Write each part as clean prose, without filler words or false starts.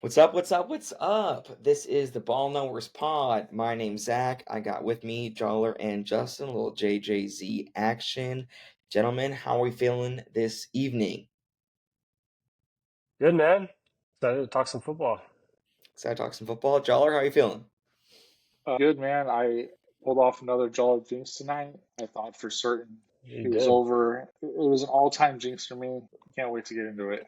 What's up? What's up? What's up? This is the Ball Knowers Pod. My name's Zach. I got with me Joller and Justin, a little JJZ action. Gentlemen, how are we feeling this evening? Good, man. Excited to talk some football. Excited to talk some football. Joller, how are you feeling? Good, man. I pulled off another Jolly Jinx tonight. I thought for certain You it was did. over. It was an all-time jinx for me. Can't wait to get into it.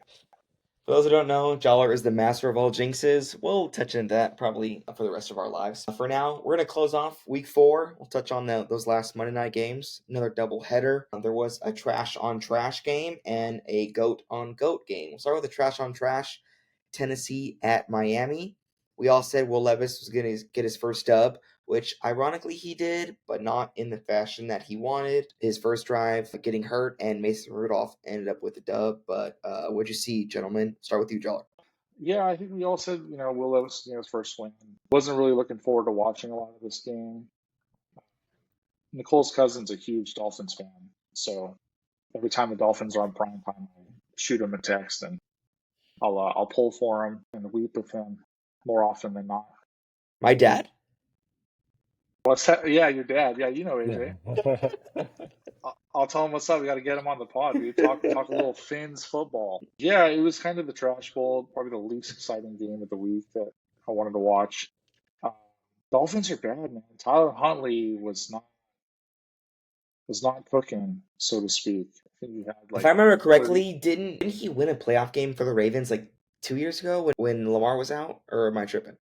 For those who don't know, Joller is the master of all jinxes. We'll touch into that probably for the rest of our lives. For now, we're going to close off week 4. We'll touch on those last Monday night games. Another double header. There was a trash on trash game and a goat on goat game. We'll start with the trash on trash. Tennessee at Miami. We all said Will Levis was going to get his first dub, which ironically he did, but not in the fashion that he wanted. His first drive getting hurt, and Mason Rudolph ended up with the dub. But what'd you see, gentlemen? Start with you, Joller. Yeah, I think we all said, Will Levis his first win. Wasn't really looking forward to watching a lot of this game. Nicole's cousin's a huge Dolphins fan, so every time the Dolphins are on prime time, I shoot him a text and I'll pull for him and weep with him more often than not. My dad. What's that? Yeah, your dad. Yeah, you know AJ. Yeah. I'll tell him what's up. We got to get him on the pod, dude. Talk a little Finns football. Yeah, it was kind of the trash bowl, probably the least exciting game of the week that I wanted to watch. Uh, Dolphins are bad, man. Tyler Huntley was not cooking, so to speak. I think he had If I like remember 30. correctly, didn't he win a playoff game for the Ravens like 2 years ago when Lamar was out? Or am I tripping?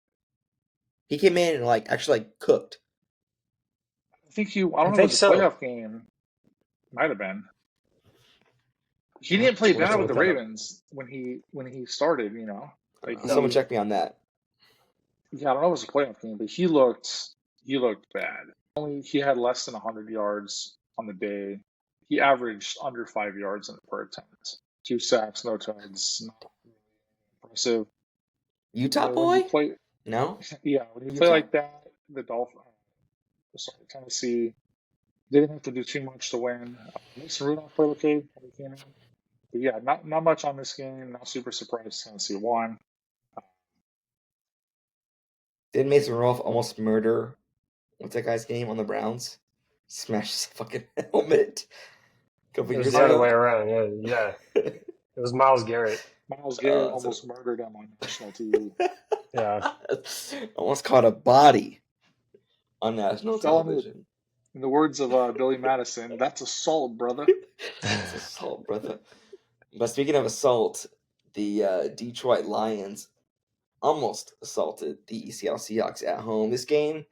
He came in and actually cooked. I don't I know if it think was a so. playoff game. Might have been. He Not didn't play We'll have bad to with look the that up. Ravens when he started. Like Someone he. check me on that. Yeah, I don't know if it was a playoff game, but he looked bad. He had less than 100 yards on the day. He averaged under 5 yards in per attempt. 2 sacks, no tugs, not really impressive. Utah When you boy? play, No? yeah, when you play Utah? like that, the Tennessee didn't have to do too much to win. Mason Rudolph played okay when he came in, but yeah, not much on this game. Not super surprised Tennessee won. Did Mason Rudolph almost murder what's that guy's name on the Browns? Smash his fucking helmet a couple It was years the other way ago. around. Yeah. It was Miles Garrett. Miles Garrett So almost murdered him on national TV. Yeah. almost caught a body on national Fell on the television. In the words of Billy Madison, that's assault, brother. That's assault, brother. But speaking of assault, the Detroit Lions almost assaulted the Seattle Seahawks at home. This game,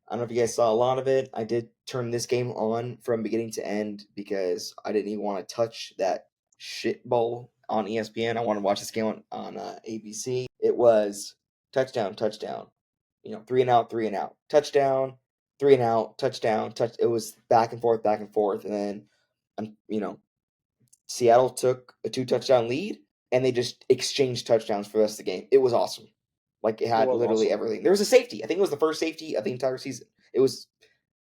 I don't know if you guys saw a lot of it. I did turn this game on from beginning to end because I didn't even want to touch that shit bowl on ESPN. I wanted to watch this game on ABC. It was touchdown, touchdown. 3 and out, 3 and out. Touchdown, 3 and out, touchdown, touch. It was back and forth, back and forth. And then, Seattle took a 2 touchdown lead and they just exchanged touchdowns for the rest of the game. It was awesome. It It had was literally awesome. everything. There was a safety. I think it was the first safety of the entire season. It was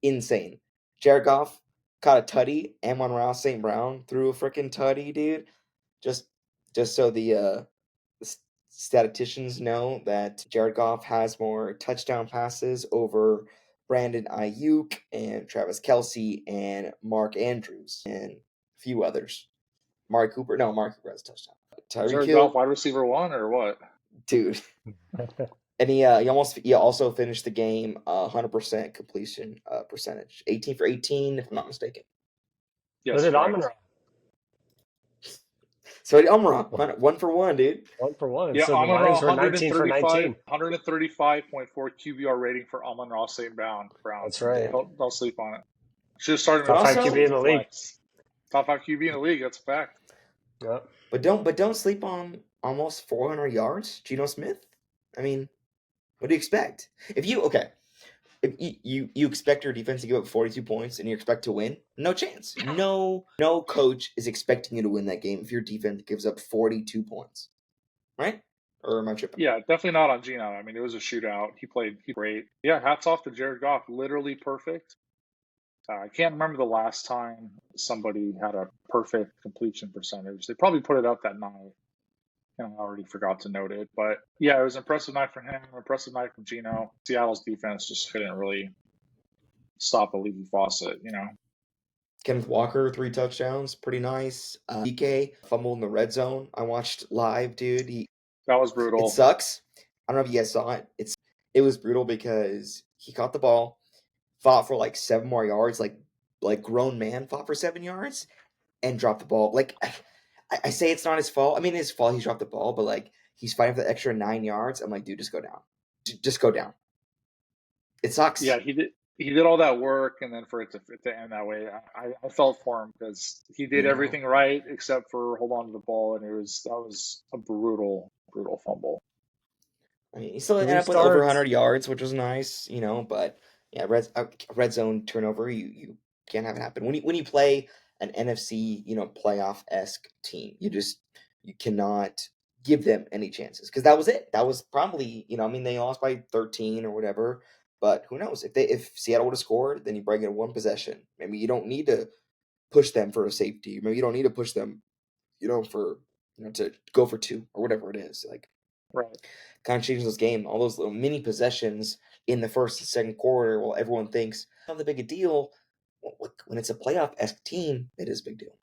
insane. Jared Goff caught a tutty. Amon-Ra St. Brown threw a freaking tutty, dude. Just so the statisticians know that Jared Goff has more touchdown passes over Brandon Ayuk and Travis Kelce and Mark Andrews and a few others. Mark Cooper has a touchdown. Tyreek Jared Goff, Hill, wide receiver one, or what? dude. And he also finished the game 100% completion percentage, 18 for 18, if I'm not mistaken. So Yes, did Amon correct. Ra. So Umrah, 1 for 1, dude. 1 for 1. Yeah, So the Amon Ra Lions were 19 for 135, 19. 135.4 QBR rating for Amon Ra St. Brown. That's right. Don't sleep on it. Should have started But him Top 5 also, QB as in a the league. flex. Top 5 QB in the league. That's a fact. Yep. but don't sleep on almost 400 yards, Geno Smith. I mean, what do you expect? If you expect your defense to give up 42 points and you expect to win, no chance. No coach is expecting you to win that game if your defense gives up 42 points, right? Or am I tripping? Yeah, definitely not on Geno. I mean, it was a shootout. He played great. Yeah, hats off to Jared Goff. Literally perfect. I can't remember the last time somebody had a perfect completion percentage. They probably put it up that night. And I already forgot to note it. But yeah, it was an impressive night for him, impressive night from Gino. Seattle's defense just couldn't really stop a leaky faucet, you know. Kenneth Walker, 3 touchdowns, pretty nice. DK fumbled in the red zone. I watched live, dude. That was It brutal. sucks. I don't know if you guys saw it. It was brutal because he caught the ball, fought for like 7 more yards, like grown man fought for 7 yards, and dropped the ball. Like I say it's not his fault. I mean, it's his fault he dropped the ball, but like he's fighting for the extra 9 yards. I'm like, dude, just go down. Just go down. It sucks. Yeah, he did all that work, and then for it to end that way, I felt for him because he did everything right except for hold on to the ball, and that was a brutal fumble. I mean, he still ended up with over 100 yards, which was nice, you know. But yeah, red zone turnover, you can't have it happen when you play an NFC, playoff-esque team. You cannot give them any chances because that was it. That was probably, I mean, they lost by 13 or whatever. But who knows if Seattle would have scored, then you break it in one possession. Maybe you don't need to push them for a safety. Maybe you don't need to push them, for to go for 2 or whatever it is. Like, right. Kind of changes this game. All those little mini possessions in the first and second quarter, well, everyone thinks not that big a deal. When it's a playoff-esque team, it is a big deal.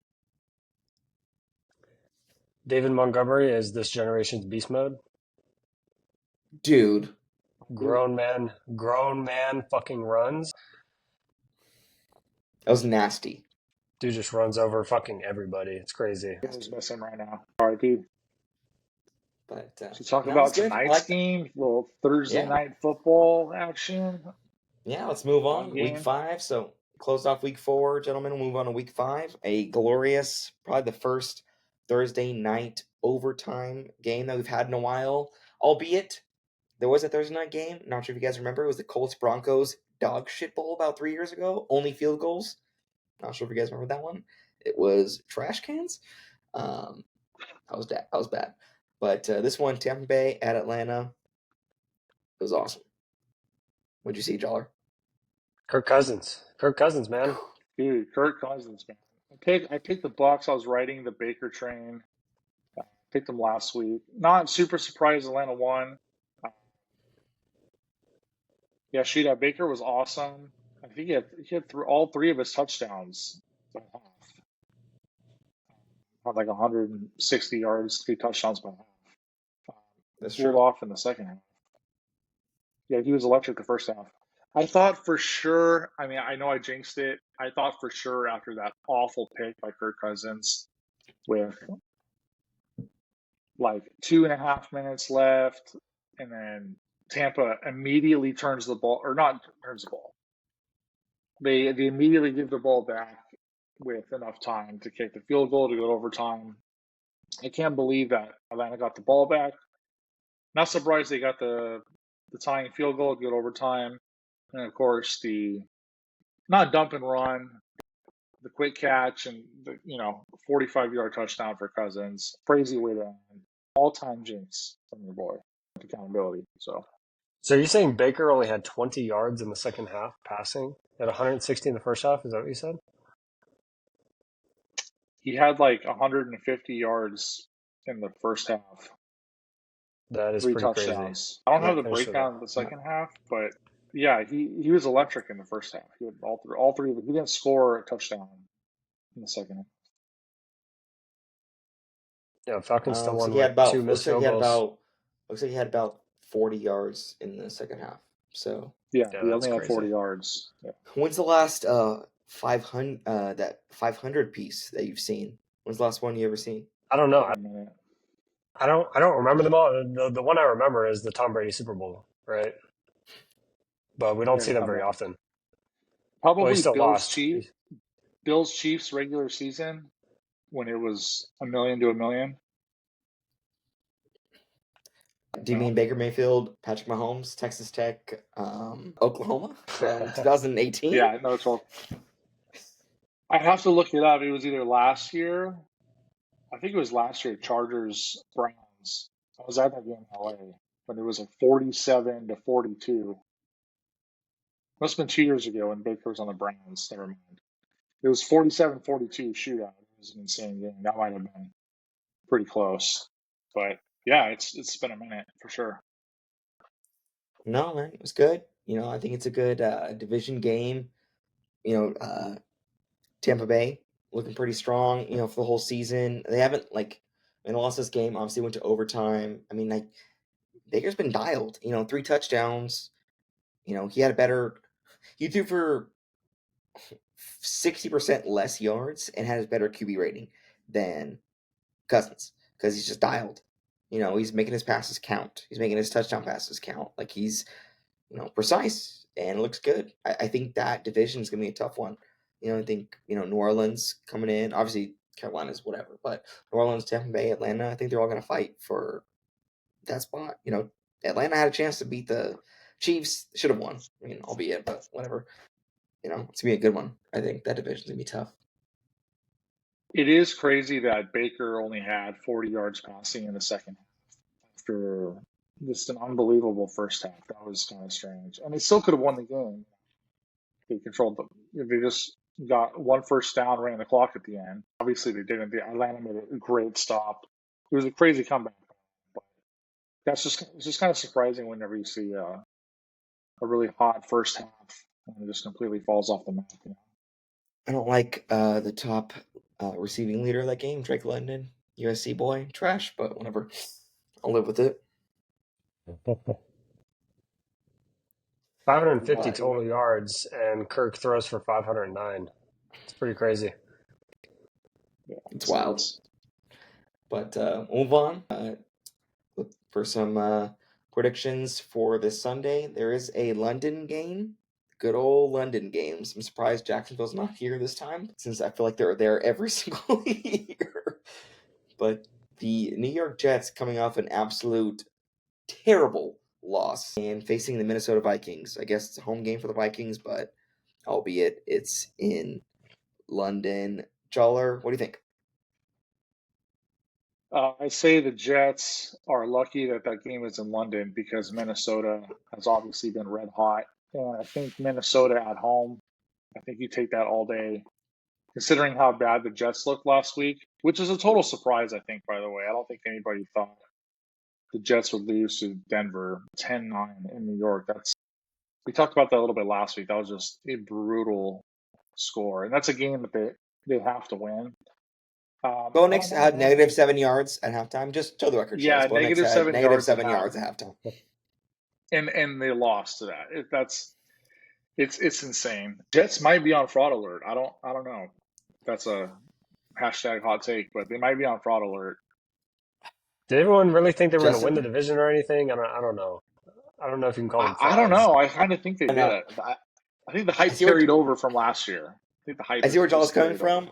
David Montgomery is this generation's beast mode. Dude. Grown man fucking runs. That was nasty. Dude just runs over fucking everybody. It's crazy. He's missing right now. R.I.P. But to talk about tonight's game, little Thursday night football action. Yeah, let's move on. Week 5. So closed off week 4, gentlemen. We'll move on to week 5. A glorious, probably the first Thursday night overtime game that we've had in a while. Albeit, there was a Thursday night game. Not sure if you guys remember. It was the Colts-Broncos dog shit bowl about 3 years ago. Only field goals. Not sure if you guys remember that one. It was trash cans. That was bad. But this one, Tampa Bay at Atlanta, it was awesome. What'd you see, Joller? Kirk Cousins, man. Dude, Kirk Cousins, man. I picked the Bucs. I was riding the Baker train. Picked them last week. Not super surprised Atlanta won. Yeah, shoot, Baker was awesome. I think he had all 3 of his touchdowns by half. Had like 160 yards, 3 touchdowns by half. That's true. Off in the second half. Yeah, he was electric the first half. I thought for sure, I mean, I know I jinxed it. I thought for sure after that awful pick by Kirk Cousins with like 2.5 minutes left, and then Tampa immediately turns the ball, or not turns the ball. They immediately give the ball back with enough time to kick the field goal to go to overtime. I can't believe that Atlanta got the ball back. Not surprised they got the tying field goal to go to overtime. And of course, the not dump and run, the quick catch, and the 45-yard touchdown for Cousins. Crazy way to end. All-time jinx from your boy. Accountability. So you're saying Baker only had 20 yards in the second half passing? At 160 in the first half? Is that what you said? He had like 150 yards in the first half. That is 3 pretty touchdowns. crazy. I don't have the breakdown of the second half, but yeah, he was electric in the first half. He had all three of them. He didn't score a touchdown in the second half. Yeah, Falcons still won with 2 missed field goals. Looks like he had about 40 yards in the second half. So yeah he only had 40 yards. Yeah. When's the last 500 piece that you've seen? When's the last one you ever seen? I don't know. I don't remember them all. The one I remember is the Tom Brady Super Bowl, right? But we don't see them very often. Probably Bills Chiefs regular season when it was $1 million to $1 million. Do you mean Baker Mayfield, Patrick Mahomes, Texas Tech, Oklahoma, 2018? Yeah, no, it's all. I have to look it up. It was either last year. I think it was last year. Chargers Browns. I was at that game in LA when it was like 47-42. Must have been 2 years ago when Baker was on the Browns. Never mind. It was 47-42 shootout. It was an insane game. That might have been pretty close. But yeah, it's been a minute for sure. No, man, it was good. I think it's a good division game. Tampa Bay looking pretty strong, for the whole season. They haven't they lost this game. Obviously, went to overtime. I mean, Baker's been dialed. 3 touchdowns. He had a better. He threw for 60% less yards and had a better QB rating than Cousins because he's just dialed. He's making his passes count. He's making his touchdown passes count. Like he's precise and it looks good. I think that division is going to be a tough one. I think, New Orleans coming in, obviously Carolina's whatever, but New Orleans, Tampa Bay, Atlanta, I think they're all going to fight for that spot. Atlanta had a chance to beat the Chiefs, should have won. I mean, albeit, but whatever. It's going to be a good one. I think that division's going to be tough. It is crazy that Baker only had 40 yards passing in the second half after just an unbelievable first half. That was kind of strange. And they still could have won the game. They controlled them. They just got one first down, ran the clock at the end. Obviously, they didn't. Atlanta made a great stop. It was a crazy comeback. But it's just kind of surprising whenever you see a really hot first half and it just completely falls off the map. I don't like the top receiving leader of that game, Drake London, USC boy, trash, but whatever. I'll live with it. 550 total yards, and Kirk throws for 509. It's pretty crazy. Yeah, it's wild. But move on for some predictions for this Sunday. There is a London game. Good old London games. I'm surprised Jacksonville's not here this time, since I feel like they're there every single year. But the New York Jets coming off an absolute terrible loss and facing the Minnesota Vikings. I guess it's a home game for the Vikings, but albeit it's in London. Joller, what do you think? I say the Jets are lucky that game is in London because Minnesota has obviously been red hot. And I think Minnesota at home, I think you take that all day, considering how bad the Jets looked last week, which is a total surprise, I think, by the way. I don't think anybody thought the Jets would lose to Denver 10-9 in New York. We talked about that a little bit last week. That was just a brutal score. And that's a game that they have to win. Bo Nix had negative 7 yards at halftime. Just so the record shows. Yeah, Bo Nix had negative 7 yards at halftime. And they lost to that. It's insane. Jets might be on fraud alert. I don't know. That's a hashtag hot take, but they might be on fraud alert. Did everyone really think they were going to win the division or anything? I don't know. I don't know if you can call them frauds. I don't know. I kind of think they did. I think the hype carried over from last year. I see where Joel's coming from.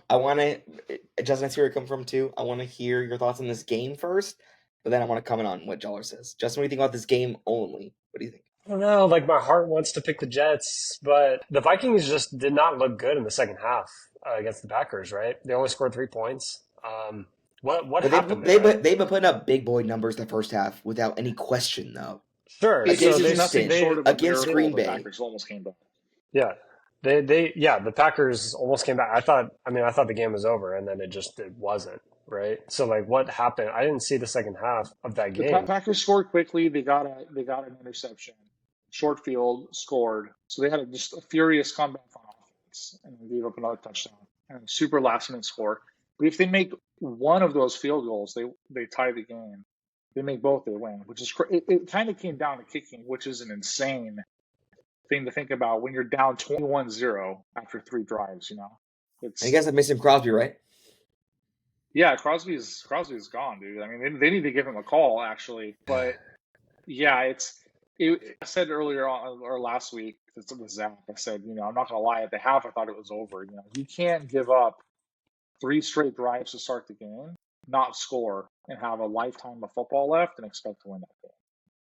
Justin, I see where you're coming from too. I want to hear your thoughts on this game first, but then I want to comment on what Joller says. Justin, what do you think about this game only? What do you think? I don't know. My heart wants to pick the Jets, but the Vikings just did not look good in the second half against the Packers, right? They only scored 3 points. What happened they've been putting up big boy numbers the first half without any question, though. Sure. Against Green Bay. The Packers almost came back. Yeah. The Packers almost came back. I thought the game was over, and then it wasn't, right? So what happened? I didn't see the second half of that game. The Packers scored quickly. They got an interception, short field, scored. So they had just a furious comeback on offense, and they gave up another touchdown and a super last minute score. But if they make one of those field goals, they tie the game. They make both, they win, which is it kind of came down to kicking, which is an insane thing to think about when you're down 21-0 after 3 drives. I guess I'm missing Crosby, right? Yeah, Crosby's gone, dude. I mean, they need to give him a call, actually. But yeah, I said earlier or last week with Zach, I said, I'm not gonna lie, at the half I thought it was over. You can't give up 3 straight drives to start the game, not score, and have a lifetime of football left and expect to win that game.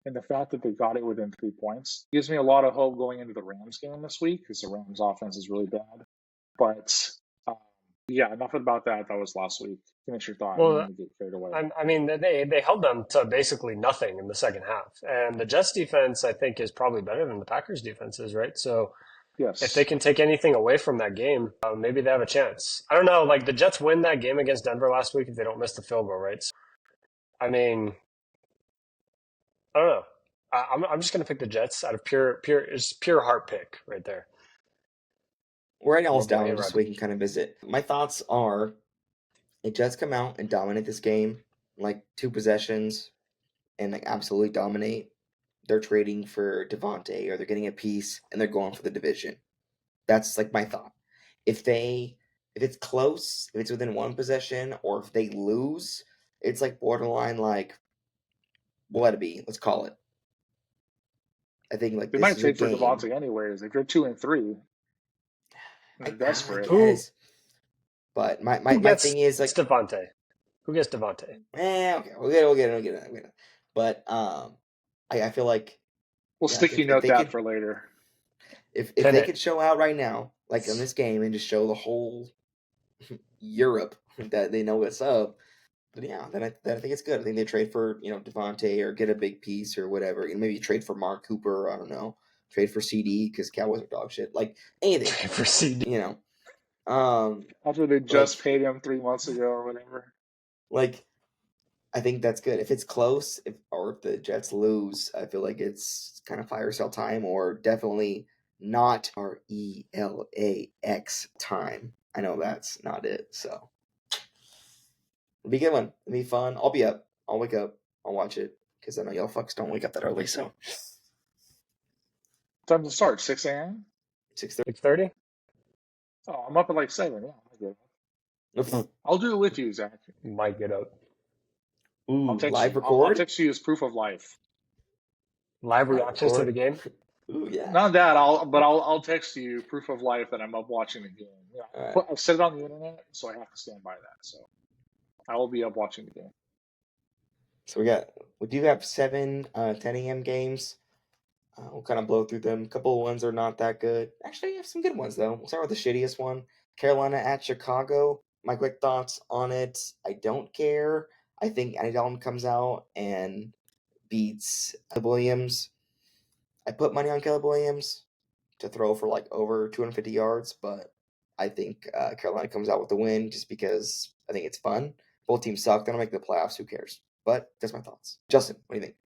And the fact that they got it within 3 points gives me a lot of hope going into the Rams game this week because the Rams offense is really bad. But yeah, enough about that. That was last week. Finish your thought. Well, Get carried away. I mean, they held them to basically nothing in the second half. And the Jets defense, I think, is probably better than the Packers defense is, right? So yes, if they can take anything away from that game, maybe they have a chance. I don't know. The Jets win that game against Denver last week if they don't miss the field goal, right? So I mean, I don't know. I'm just gonna pick the Jets out of it's pure heart pick right there. We're writing all I'm this a boy down just A-Rod. so we can kind of visit. My thoughts are the Jets come out and dominate this game, like 2 possessions, and like absolutely dominate. They're trading for Devontae or they're getting a piece and they're going for the division. That's like my thought. If it's close, if it's within 1 possession, or if they lose, it's like borderline like we'll let it be. Let's call it. I think like They this might is a trade for game. Devontae anyways. If you're 2-3, and they're I desperate. Who guess. But my, my, who my gets thing is like Devontae? Who gets Devontae? okay, we'll get it. But I feel like We'll yeah, like sticky if note they that could for later. if Pin they it. could show out right now, like in this game, and just show the whole Europe that they know what's up, then yeah, then I think it's good. I think they trade for Devontae or get a big piece or whatever. Maybe trade for Mark Cooper. I don't know. Trade for CD because Cowboys are dog shit. Like anything, For CD. you know. Um, After they like just paid him 3 months ago or whatever. like I think that's good. If it's close, or if the Jets lose, I feel like it's kind of fire sale time, or definitely not RELAX time. I know that's not it, so it'll be a good one. It'll be fun. I'll be up. I'll wake up. I'll watch it because I know y'all fucks don't wake up that early. So Time to start, 6 a.m.? 6:30. 6:30. Oh, I'm up at like 7. Yeah, I'm good. I'll do it with you, Zach. Might get up. I'll Ooh, text live you. I'll record. text you as proof of life. Live Live reactions to the record. game. Ooh, yeah. Not that I'll text you proof of life that I'm up watching the game. Yeah, All right. I've said it on the internet, so I have to stand by that. So I will be up watching the game. So we do have 10 a.m. games. We'll kind of blow through them. A couple of ones are not that good. Actually, you have some good ones, though. We'll start with the shittiest one. Carolina at Chicago. My quick thoughts on it. I don't care. I think Andy Dalton comes out and beats Caleb Williams. I put money on Caleb Williams to throw for like over 250 yards, but I think Carolina comes out with the win just because I think it's fun. Both teams suck. They don't make the playoffs. Who cares? But that's my thoughts. Justin, what do you think?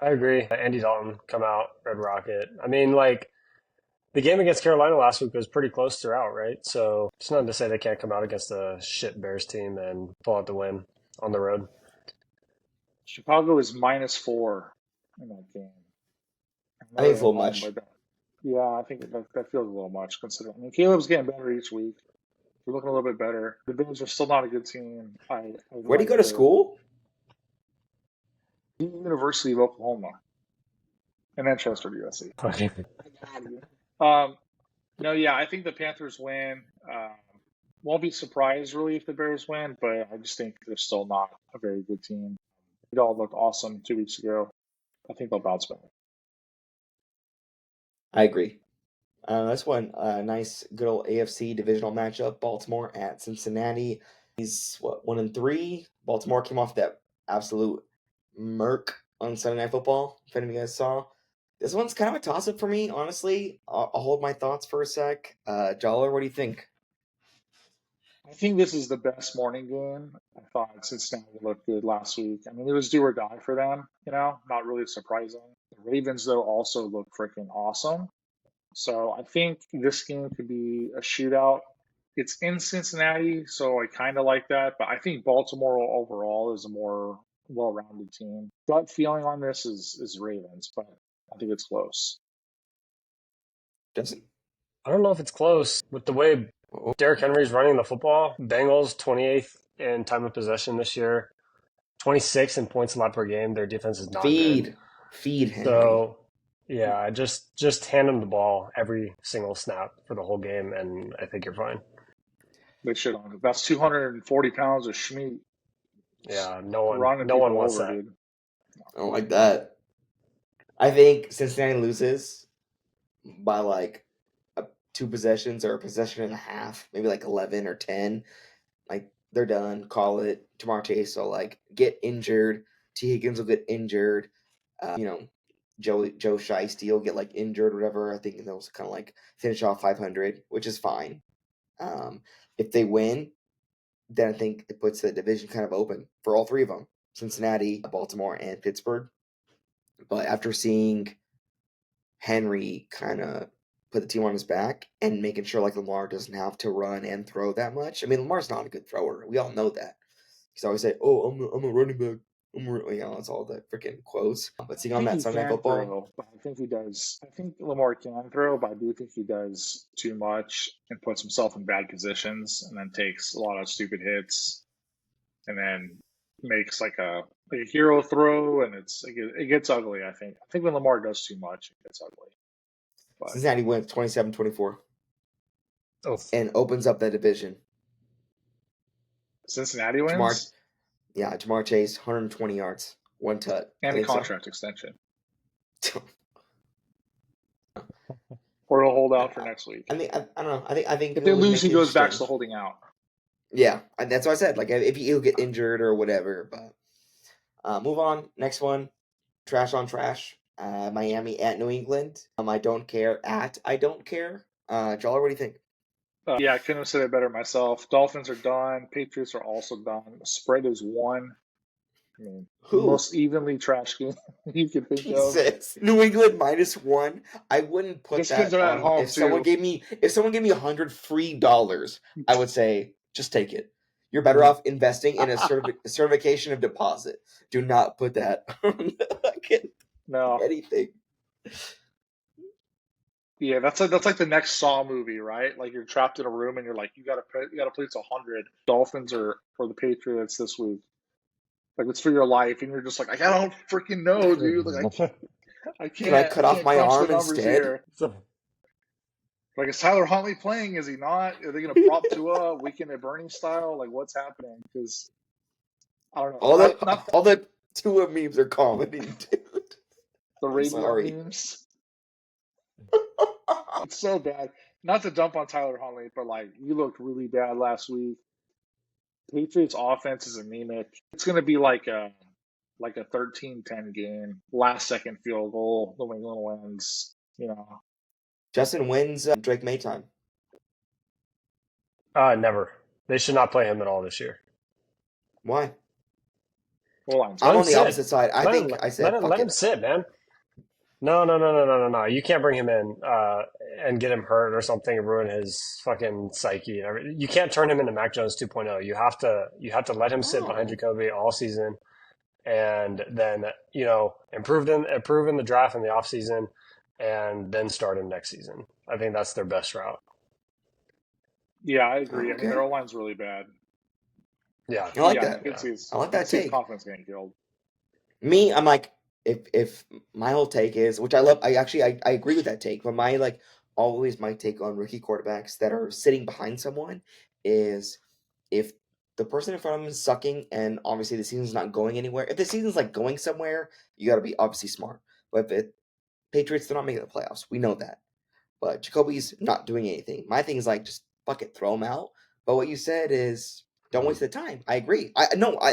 I agree. Andy Dalton come out, Red Rocket. I mean, like the game against Carolina last week was pretty close throughout, right? So it's nothing to say they can't come out against a shit Bears team and pull out the win on the road. Chicago is -4 in that game. I I know think it's they're a at little home, much. but yeah, I think that feels a little much considering. I mean, Caleb's getting better each week. We're looking a little bit better. The Bears are still not a good team. I Where do you like go to the school? University of Oklahoma and then Chester, USC. Okay. Um, no, yeah, I think the Panthers win. Won't be surprised really if the Bears win, but I just think they're still not a very good team. It all looked awesome 2 weeks ago. I think they'll bounce back. I agree. This one, nice, good old AFC divisional matchup. Baltimore at Cincinnati. He's what 1-3. Baltimore came off that absolute murk on Sunday Night Football. If any of you guys saw, this one's kind of a toss up for me, honestly. I'll hold my thoughts for a sec. Jollar, what do you think? I think this is the best morning game. I thought Cincinnati looked good last week. I mean, it was do or die for them, not really surprising. The Ravens, though, also look freaking awesome. So I think this game could be a shootout. It's in Cincinnati, so I kind of like that. But I think Baltimore overall is a more well-rounded team. Gut feeling on this is Ravens, but I think it's close. Justin? I don't know if it's close with the way Oh, Derrick Henry's running the football. Bengals 28th in time of possession this year, 26 in points allowed per game. Their defense is not good. feed Henry. So yeah, just hand him the ball every single snap for the whole game, and I think you're fine. They should on it. That's 240 pounds of Schmeat Yeah, running no one people wants over, that. dude. I don't like that. I think Cincinnati loses by like 2 possessions or a possession and a half, maybe like 11 or 10. Like they're done. Call it. Jamar Chase will like get injured. T Higgins will get injured. Joe Shiesty will get like injured or whatever. I think they'll kind of like finish off 500, which is fine. If they win, then I think it puts the division kind of open for all three of them. Cincinnati, Baltimore, and Pittsburgh. But after seeing Henry kind of put the team on his back and making sure like Lamar doesn't have to run and throw that much. I mean, Lamar's not a good thrower. We all know that. He's always say, "Oh, I'm a running back." It's all the freaking quotes. But seeing I on think that he Sunday Night can Football, throw, but I think he does. I think Lamar can throw, but I do think he does too much and puts himself in bad positions, and then takes a lot of stupid hits, and then makes like a hero throw, and it gets ugly. I think when Lamar does too much, it gets ugly. But Cincinnati wins 27-24 Oh, and opens up that division. Cincinnati Jamar, wins Jamar Chase, 120 yards, 1 tut. I and a think so. contract extension, or he'll hold out for next week. I don't know. I think If they it would lose, make he it goes back to interesting. holding out. Yeah, and that's what I said. Like if he'll get injured or whatever, but move on. Next one, trash on trash. Miami at New England. I don't care. I don't care. Joel, what do you think? Yeah, I couldn't have said it better myself. Dolphins are done. Patriots are also done. The spread is 1. I mean, the Who? most evenly trashed game you could think of. Jesus. New England -1. I wouldn't put Just because that they're at on. home If someone too. gave me $100 free, I would say just take it. You're better off investing in a certification of deposit. Do not put that on No, anything. yeah, that's like the next Saw movie, right? Like you're trapped in a room and you're like, you gotta play to 100. Dolphins or for the Patriots this week. Like it's for your life, and you're just like, I don't freaking know, dude. Like I Can I can't cut off my crunch the arm numbers instead? here. Like, is Tyler Huntley playing? Is he not? Are they gonna prop Tua weekend at Bernie style? Like, what's happening? Because I don't know. All the Tua memes are comedy, dude. The I'm radio sorry. memes. It's so bad. Not to dump on Tyler Huntley, but like you looked really bad last week. Patriots offense is anemic. It's gonna be like a 13-10 game. Last second field goal. New England wins. Justin wins Drake May time. never. They should not play him at all this year. Why? Well, I'm on the opposite side. I think I said fuck let him it. sit, man. No. You can't bring him in and get him hurt or something and ruin his fucking psyche and everything. You can't turn him into Mac Jones 2.0. You have to let him sit behind Jacoby all season and then, improve in the draft in the offseason and then start him next season. I think that's their best route. yeah, I agree. I Okay. mean, their O-line's really bad. Yeah. I like Yeah, that. I like that take. Confidence getting killed. Me, I'm like, if my whole take is, which I love, I agree with that take, but my take on rookie quarterbacks that are sitting behind someone is if the person in front of them is sucking and obviously the season's not going anywhere. If the season's like going somewhere, you got to be obviously smart. But if Patriots, they're not making the playoffs. We know that. But Jacoby's not doing anything. My thing is like, just fuck it, throw him out. But what you said is, don't waste the time. I agree.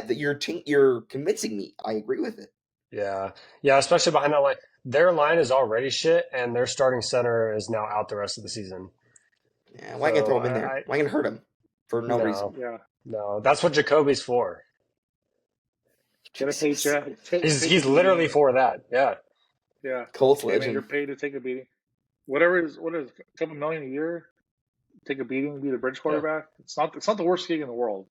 You're convincing me. I agree with it. Yeah. Yeah, especially behind that line. Their line is already shit, and their starting center is now out the rest of the season. Yeah, why can't So throw him in there? Why can't hurt him for no reason? Yeah. No, that's what Jacoby's for. Get a paycheck. He's literally for that. Yeah. Yeah. Colts Hey, man, legend. you're paid to take a beating. What is a couple million a year? Take a beating and be the bridge quarterback. Yeah. It's not the worst gig in the world.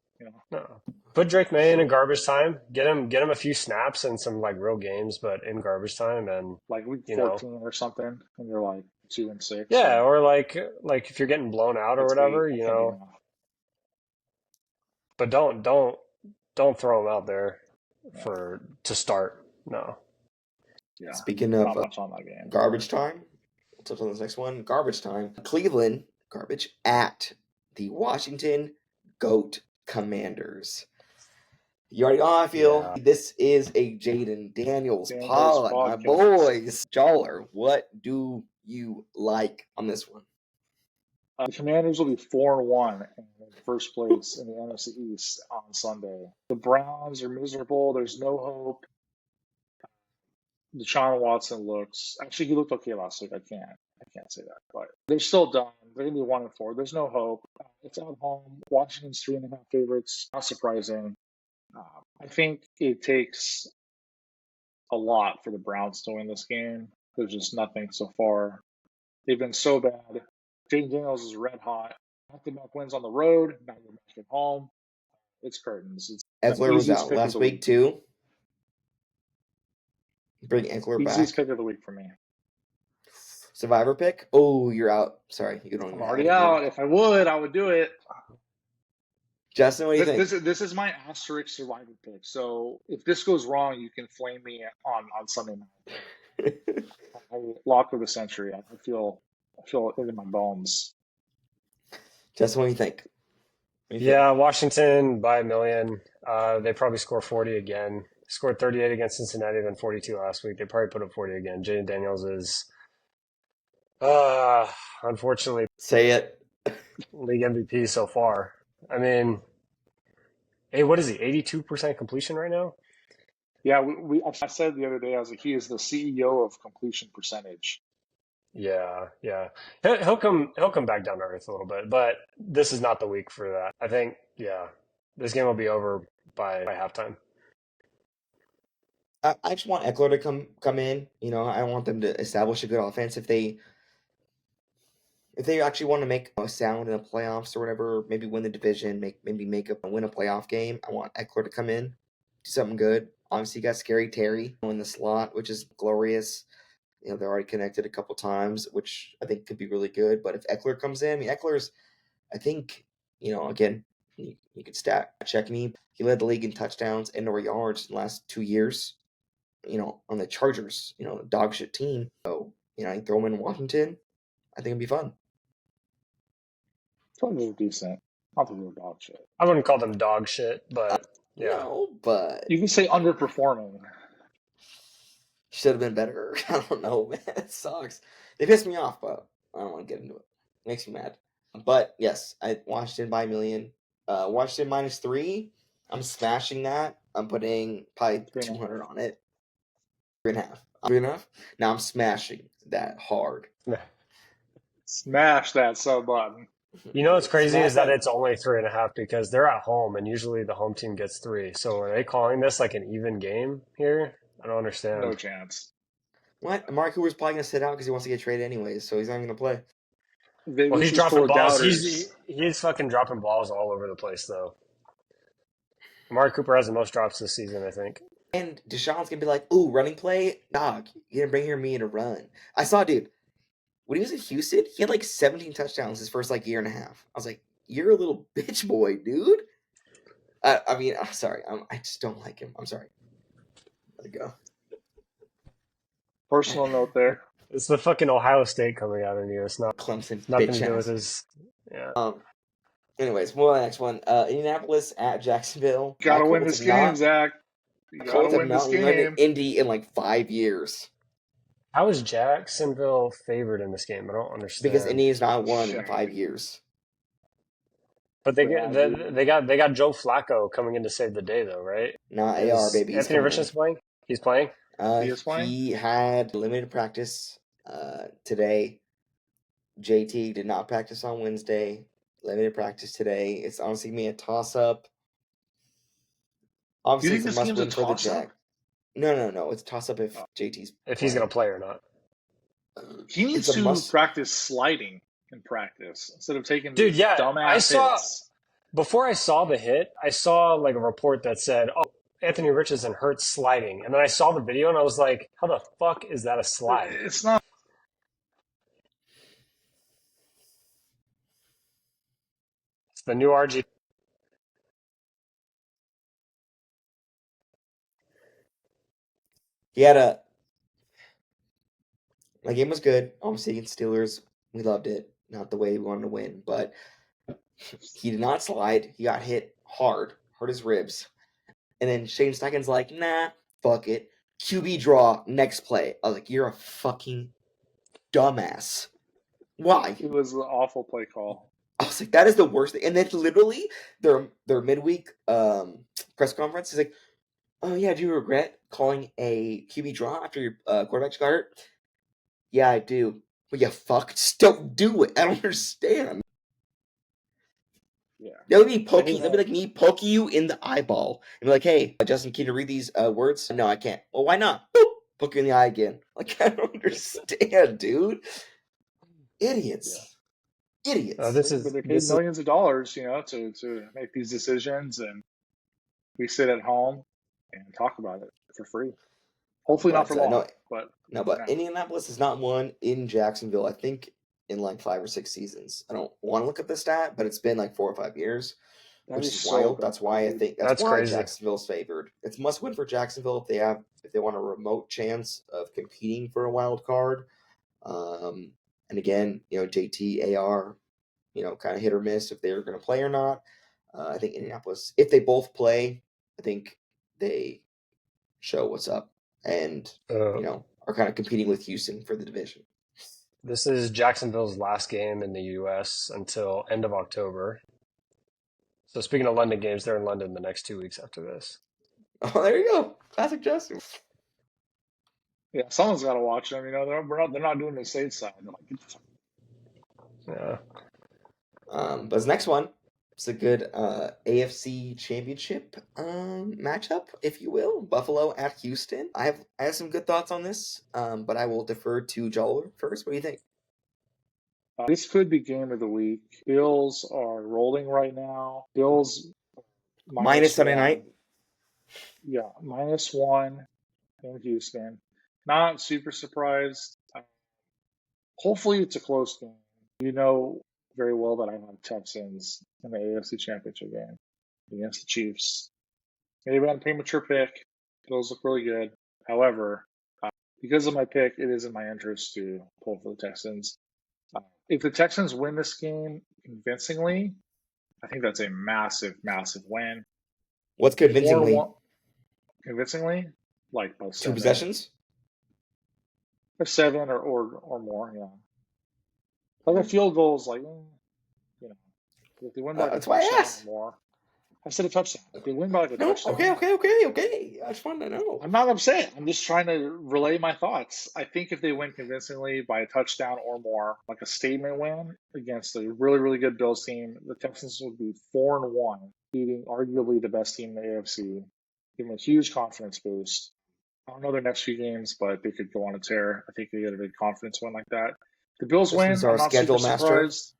No. Put Drake May in garbage time. Get him a few snaps and some like real games, but in garbage time and like week 14 or something, and you're like 2-6. Yeah, or like if you're getting blown out or whatever, But don't throw him out there to start. No. Yeah. Speaking of not much on that game. Garbage time, we'll touch on this next one. Garbage time. Cleveland garbage at the Washington Goat Commanders. You already know how I feel. Yeah. This is a Jaden Daniels pod, my boys. Joller, what do you like on this one? The Commanders will be 4-1 in first place in the NFC East on Sunday. The Browns are miserable. There's no hope. Deshaun Watson he looked okay last week. I can't say that, but they're still done. They're gonna be 1-4. There's no hope. It's at home. Washington's 3.5 favorites. Not surprising. I think it takes a lot for the Browns to win this game. There's just nothing so far. They've been so bad. Jaden Daniels is red hot. Back-to-back wins on the road. Now you're back at home. It's curtains. It's the Eckler was easiest out pick of last the week week. too. Bring Eckler Easiest back. pick of the week for me. Survivor pick. Oh, you're out. Sorry, you don't I'm even have already any more. out. If I would, I would do it. Justin, what do you think? This is my asterisk survivor pick. So if this goes wrong, you can flame me on Sunday night. I lock of the century. I feel it in my bones. Justin, what do you think? What do you Yeah, Washington by a million. They probably score 40 again. Scored 38 against Cincinnati, then 42 last week. They probably put up 40 again. Jaden Daniels is, unfortunately, Say it. league MVP so far. I mean, hey, what is he? 82% completion right now? Yeah, I said the other day, I was like, he is the CEO of completion percentage. Yeah, yeah. He'll come back down to earth a little bit, but this is not the week for that. I think, yeah, this game will be over by halftime. I just want Eckler to come in. I want them to establish a good offense. If they actually want to make a sound in the playoffs or whatever, maybe win the division, win a playoff game. I want Eckler to come in, do something good. Obviously, you got Scary Terry in the slot, which is glorious. They're already connected a couple times, which I think could be really good. But if Eckler comes in, I mean, Eckler's, I think, again, you could check me. He led the league in touchdowns and/or yards in the last 2 years. On the Chargers, dog shit team. So, I throw him in Washington. I think it'd be fun. Chargers are decent. I don't think they're dog shit. I wouldn't call them dog shit, but yeah. No, but You can say underperforming. should have been better. I don't know, man. It sucks. They pissed me off, but I don't want to get into it. Makes me mad. But yes, I Washington by a million. Washington -3. I'm smashing that. I'm putting probably 200 on it. 3.5. 3.5. Now I'm smashing that hard. Smash that sub button. You know what's crazy Smash is that that. it's only 3.5 because they're at home and usually the home team gets 3. So are they calling this like an even game here? I don't No understand. chance. What? Mark Cooper's probably gonna sit out because he wants to get traded anyways, so he's not gonna play. Well, Vegas he's is full dropping of balls. doubters. He's fucking dropping balls all over the place though. Amari Cooper has the most drops this season, I think. And Deshaun's gonna be like, "Ooh, running play, dog. You gonna bring here me to run?" I saw, dude. When he was in Houston, he had like 17 touchdowns his first year and a half. I was like, "You're a little bitch boy, dude." I mean, I'm sorry. I just don't like him. I'm sorry. Let it go. Personal note there. It's the fucking Ohio State coming out in you. It's Clemson, nothing bitch to do with ass. his. Yeah. Anyways, move on to the next one. Indianapolis at Jacksonville. My Gotta win Colts this have game, not. Zach. You gotta Colts have win this not won in game. Indy in like 5 years How is Jacksonville favored in this game? I don't because understand. Indy has not won in Shit. 5 years. But Yeah, dude. they got Joe Flacco coming in to save the day though, right? Not AR, Is baby. He's Anthony coming in. Richardson playing? He's playing. He is playing? He had limited practice today. JT did not practice on Wednesday. Limited practice today. It's honestly me a toss up. You Obviously, think it's a this must game's a win for the toss up? Jack. No. It's a toss up if Oh. JT's If he's playing. gonna play or not. He It's needs a to must. practice sliding in practice instead of taking Dude, these yeah, I dumbass saw hits. before I saw the hit, I saw like a report that said, "Oh, Anthony Richardson hurt sliding," and then I saw the video and I was like, "How the fuck is that a slide?" It's not. It's the new RG. He had a. My game was good. Obviously, against Steelers, we loved it. Not the way we wanted to win, but he did not slide. He got hit hard, hurt his ribs. And then Shane Steichen's like, "Nah, fuck it. QB draw, next play." I was like, "You're a fucking dumbass. Why?" It was an awful play call. I was like, "That is the worst thing." And then literally, their midweek press conference is like, "Oh yeah, do you regret calling a QB draw after your quarterback got hurt?" "Yeah, I do." "Well, you fuck, just don't do it." I don't understand. Yeah. That would be I that'd hate be that. like me poking you in the eyeball and be like, "Hey, Justin, can you read these words?" No, I can't. Well, why not? Boop! Poke you in the eye again. Like, I don't understand, dude. Yeah. Idiots. Idiots. But they're paid millions of dollars, to make these decisions, and we sit at home and talk about it for free. Hopefully not But for long, no, but no, for but now. Indianapolis has not won in Jacksonville, I think, in like 5 or 6 seasons. I don't want to look at the stat, but it's been like 4 or 5 years, That which is is so wild. bad, That's why I dude. think that's That's why crazy. Jacksonville's favored. It's must win for Jacksonville if they want a remote chance of competing for a wild card. And again, JT, AR, kind of hit or miss if they're going to play or not. I think Indianapolis, if they both play, I think they show what's up and are kind of competing with Houston for the division. This is Jacksonville's last game in the U.S. until end of October. So speaking of London games, they're in London the next 2 weeks after this. Oh, there you go, classic Justin. Yeah, someone's got to watch them. They're not doing the stateside. They're like, "Get the fuck." Yeah. But this next one, it's a good AFC Championship matchup, if you will. Buffalo at Houston. I have some good thoughts on this, but I will defer to Joel first. What do you think? This could be game of the week. Bills are rolling right now. Bills Minus Sunday -1. night. Yeah, -1 in Houston. Not super surprised. Hopefully it's a close game. You know very well that I have Texans in the AFC Championship game against the Chiefs. Maybe on a premature pick. Bills look really good. However, because of my pick, it is in my interest to pull for the Texans. If the Texans win this game convincingly, I think that's a massive, massive win. What's convincingly? 4-1 convincingly, like by 2 7 possessions? or 7 or more. Yeah, like a field goal is like, if they win by like a That's why I touchdown asked. or more. I said a touchdown. If they win by like a No, touchdown, okay. I just wanted to know. I'm not upset. I'm just trying to relay my thoughts. I think if they win convincingly by a touchdown or more, like a statement win against a really, really good Bills team, the Texans would be 4-1, beating arguably the best team in the AFC. Give them a huge confidence boost. I don't know their next few games, but they could go on a tear. I think they get a big confidence win like that. The Bills Justin's win. our I'm not super schedule master. surprised.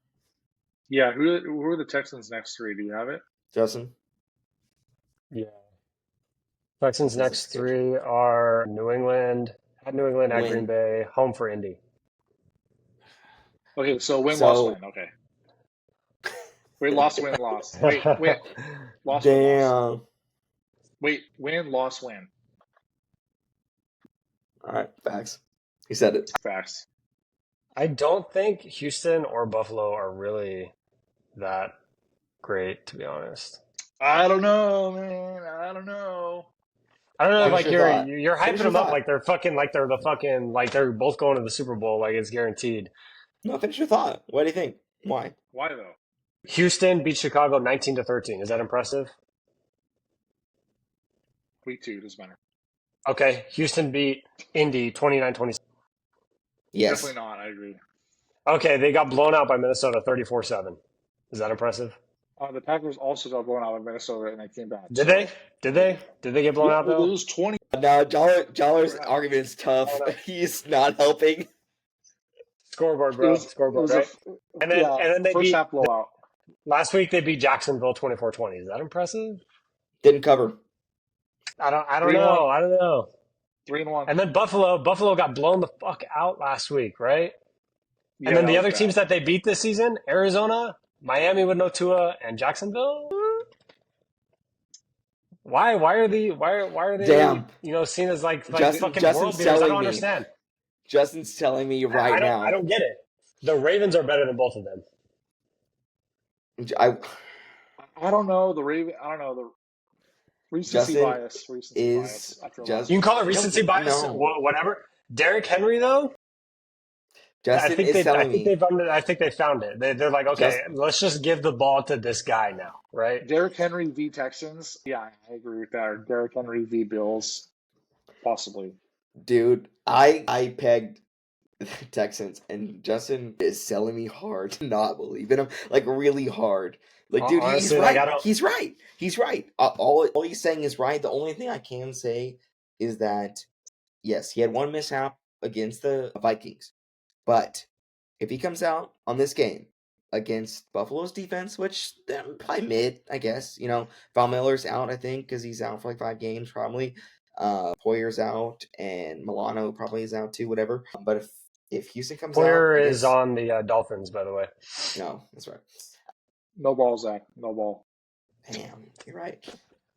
Yeah, who are the Texans' next 3? Do you have it? Justin? Yeah. Texans' next 3 are New England, at Green Bay, home for Indy. Okay, so win, loss, win. Okay. Wait, loss, win, loss. Wait, win. Loss, win, loss. Damn. Wait, win, loss, win. All right, facts. He said it. Facts. I don't think Houston or Buffalo are really that great, to be honest. I don't know, man. I don't know. Like your you're hyping Finish your them up thought. like they're both going to the Super Bowl like it's guaranteed. No, finish your thought. What do you think? Why? Why though? Houston beat Chicago 19-13. Is that impressive? Week 2 doesn't matter. Okay, Houston beat Indy 29-27. Yes. Definitely not. I agree. Okay, they got blown out by Minnesota 34-7. Is that impressive? The Packers also got blown out by Minnesota, and they came back. Did they? Did they get blown out It though? was 20. Now, Joller's argument is tough. He's not helping. Scoreboard, bro. Scoreboard, right? And then they first beat half blowout. last week. They beat Jacksonville 24-20. Is that impressive? Didn't cover. I don't know. 3-1. And then Buffalo got blown the fuck out last week, right? Yeah, and then the that other was teams bad. that they beat this season: Arizona, Miami with no Tua, and Jacksonville. Why are they Damn. seen as like fucking Justin's world beaters? I don't telling me. understand. Justin's telling me right now. I don't get it. The Ravens are better than both of them. I don't know the Raven. I don't know the recency Justin bias. After just- You can call it recency bias, No. whatever. Derrick Henry though, Justin is telling me. I think they found it. They're like, okay, let's just give the ball to this guy now, right? Derrick Henry v Texans. Yeah, I agree with that. Or Derrick Henry v Bills, possibly. Dude, I pegged Texans, and Justin is selling me hard to not believe in him, like really hard. Like, dude, he's Honestly, like I right. don't. He's right. He's right. All he's saying is right. The only thing I can say is that yes, he had one mishap against the Vikings, but if he comes out on this game against Buffalo's defense, which they're probably mid, I guess. Von Miller's out, I think, because he's out for like 5 games probably. Poyer's out, and Milano probably is out too. Whatever. But if Houston comes out Poyer is against, on the Dolphins, by the way. no, that's right. No ball, Zach. No ball. Damn, you're right.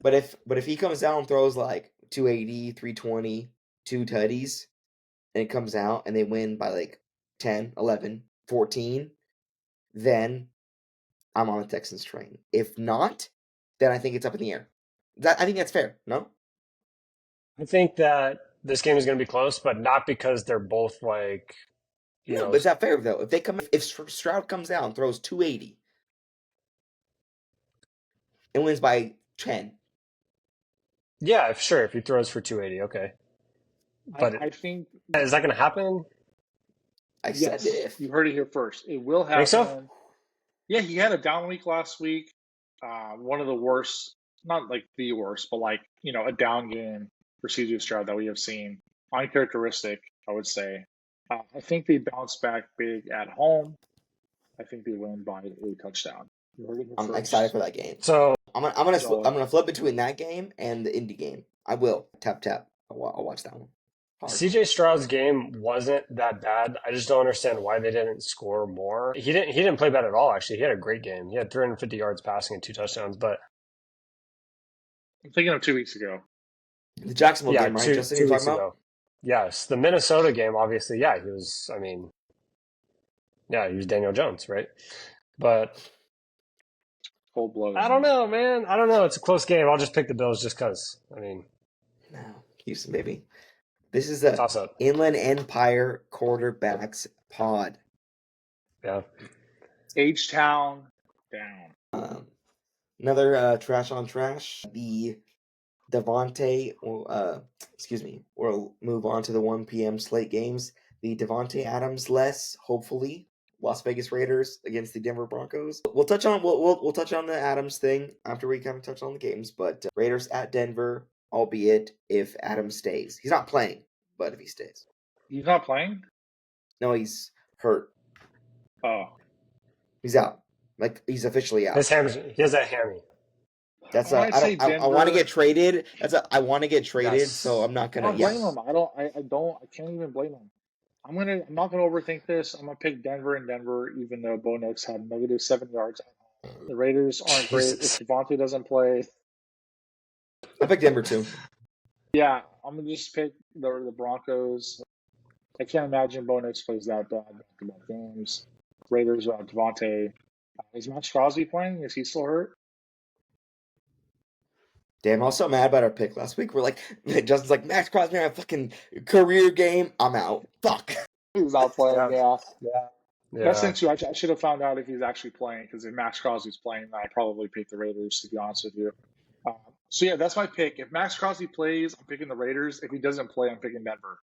But if he comes out and throws like 280, 320, 2 tutties, and it comes out and they win by like 10, 11, 14, then I'm on the Texans train. If not, then I think it's up in the air. I think that's fair. No? I think that this game is going to be close, but not because they're both like, No, but it's not fair though. If Stroud comes out and throws 280 and wins by 10, yeah, sure. If he throws for 280, okay. But I think is that going to happen? I said yes, if. you heard it here first. It will happen. Think so? Yeah, he had a down week last week. One of the worst, not like the worst, but like a down game for CJ Stroud that we have seen. Uncharacteristic, I would say. I think they bounce back big at home. I think they win by a touchdown. You heard it here I'm first. excited for that game. So I'm gonna flip between that game and the Indy game. I will tap. I'll watch that one. Hard. CJ Stroud's game wasn't that bad. I just don't understand why they didn't score more. He didn't play bad at all, actually. He had a great game. He had 350 yards passing and 2 touchdowns, but I'm thinking of 2 weeks ago. The Jacksonville yeah, game, right? two Justin, you're weeks talking about? ago. Yes, the Minnesota game, obviously, yeah, he was, I mean, yeah, he was Daniel Jones, right? But Cold blooded. I don't know, man. I don't know. It's a close game. I'll just pick the Bills just because. I mean, No, Houston, baby. This is the toss up. Inland Empire Quarterbacks Pod. Yeah. H-Town down. Another trash on trash. The Devontae, we'll move on to the 1 p.m. slate games. The Devontae Adams-less, hopefully, Las Vegas Raiders against the Denver Broncos. We'll touch on the Adams thing after we kind of touch on the games, but Raiders at Denver, albeit if Adams stays. He's not playing, but if he stays. He's not playing? No, he's hurt. Oh. He's out. Like, he's officially out. He has that hammy. That's I want to get traded. I want to get traded, Yes. so I'm not I gonna. don't blame him. I can't even blame him. I'm not gonna overthink this. I'm gonna pick Denver and Denver, even though Bo Nix had -7 yards at home. The Raiders aren't great if Devontae doesn't play. I picked Denver too. Yeah, I'm gonna just pick the Broncos. I can't imagine Bo Nix plays that bad back-to-back games. Raiders without Devontae. Is Max Crosby playing? Is he still hurt? Damn, I was so mad about our pick last week. We're like, Justin's like, Max Crosby had a fucking career game. I'm out. Fuck. He's not playing. Yeah. That's Yeah. interesting. I should have found out if he's actually playing, because if Max Crosby's playing, then I'd probably pick the Raiders, to be honest with you. So yeah, that's my pick. If Max Crosby plays, I'm picking the Raiders. If he doesn't play, I'm picking Denver.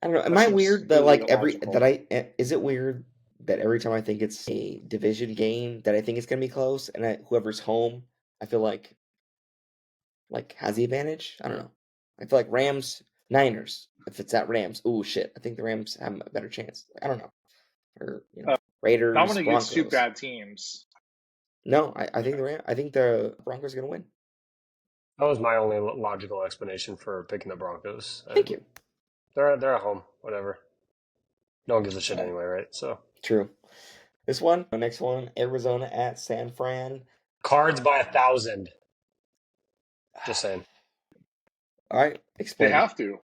I don't know. Am That I seems weird that really like illogical. is it weird that every time I think it's a division game that I think it's gonna be close, and whoever's home, I feel like has the advantage? I don't know. I feel like Rams, Niners. If it's at Rams, oh shit, I think the Rams have a better chance. I don't know. Or Raiders, Dominic Broncos. gets 2 bad teams. No, I think the Broncos are gonna win. That was my only logical explanation for picking the Broncos. Thank you. They're at home. Whatever. No one gives a shit anyway, right? So True. The next one, Arizona at San Fran. Cards by 1,000. Just saying. All right, They explain. have to.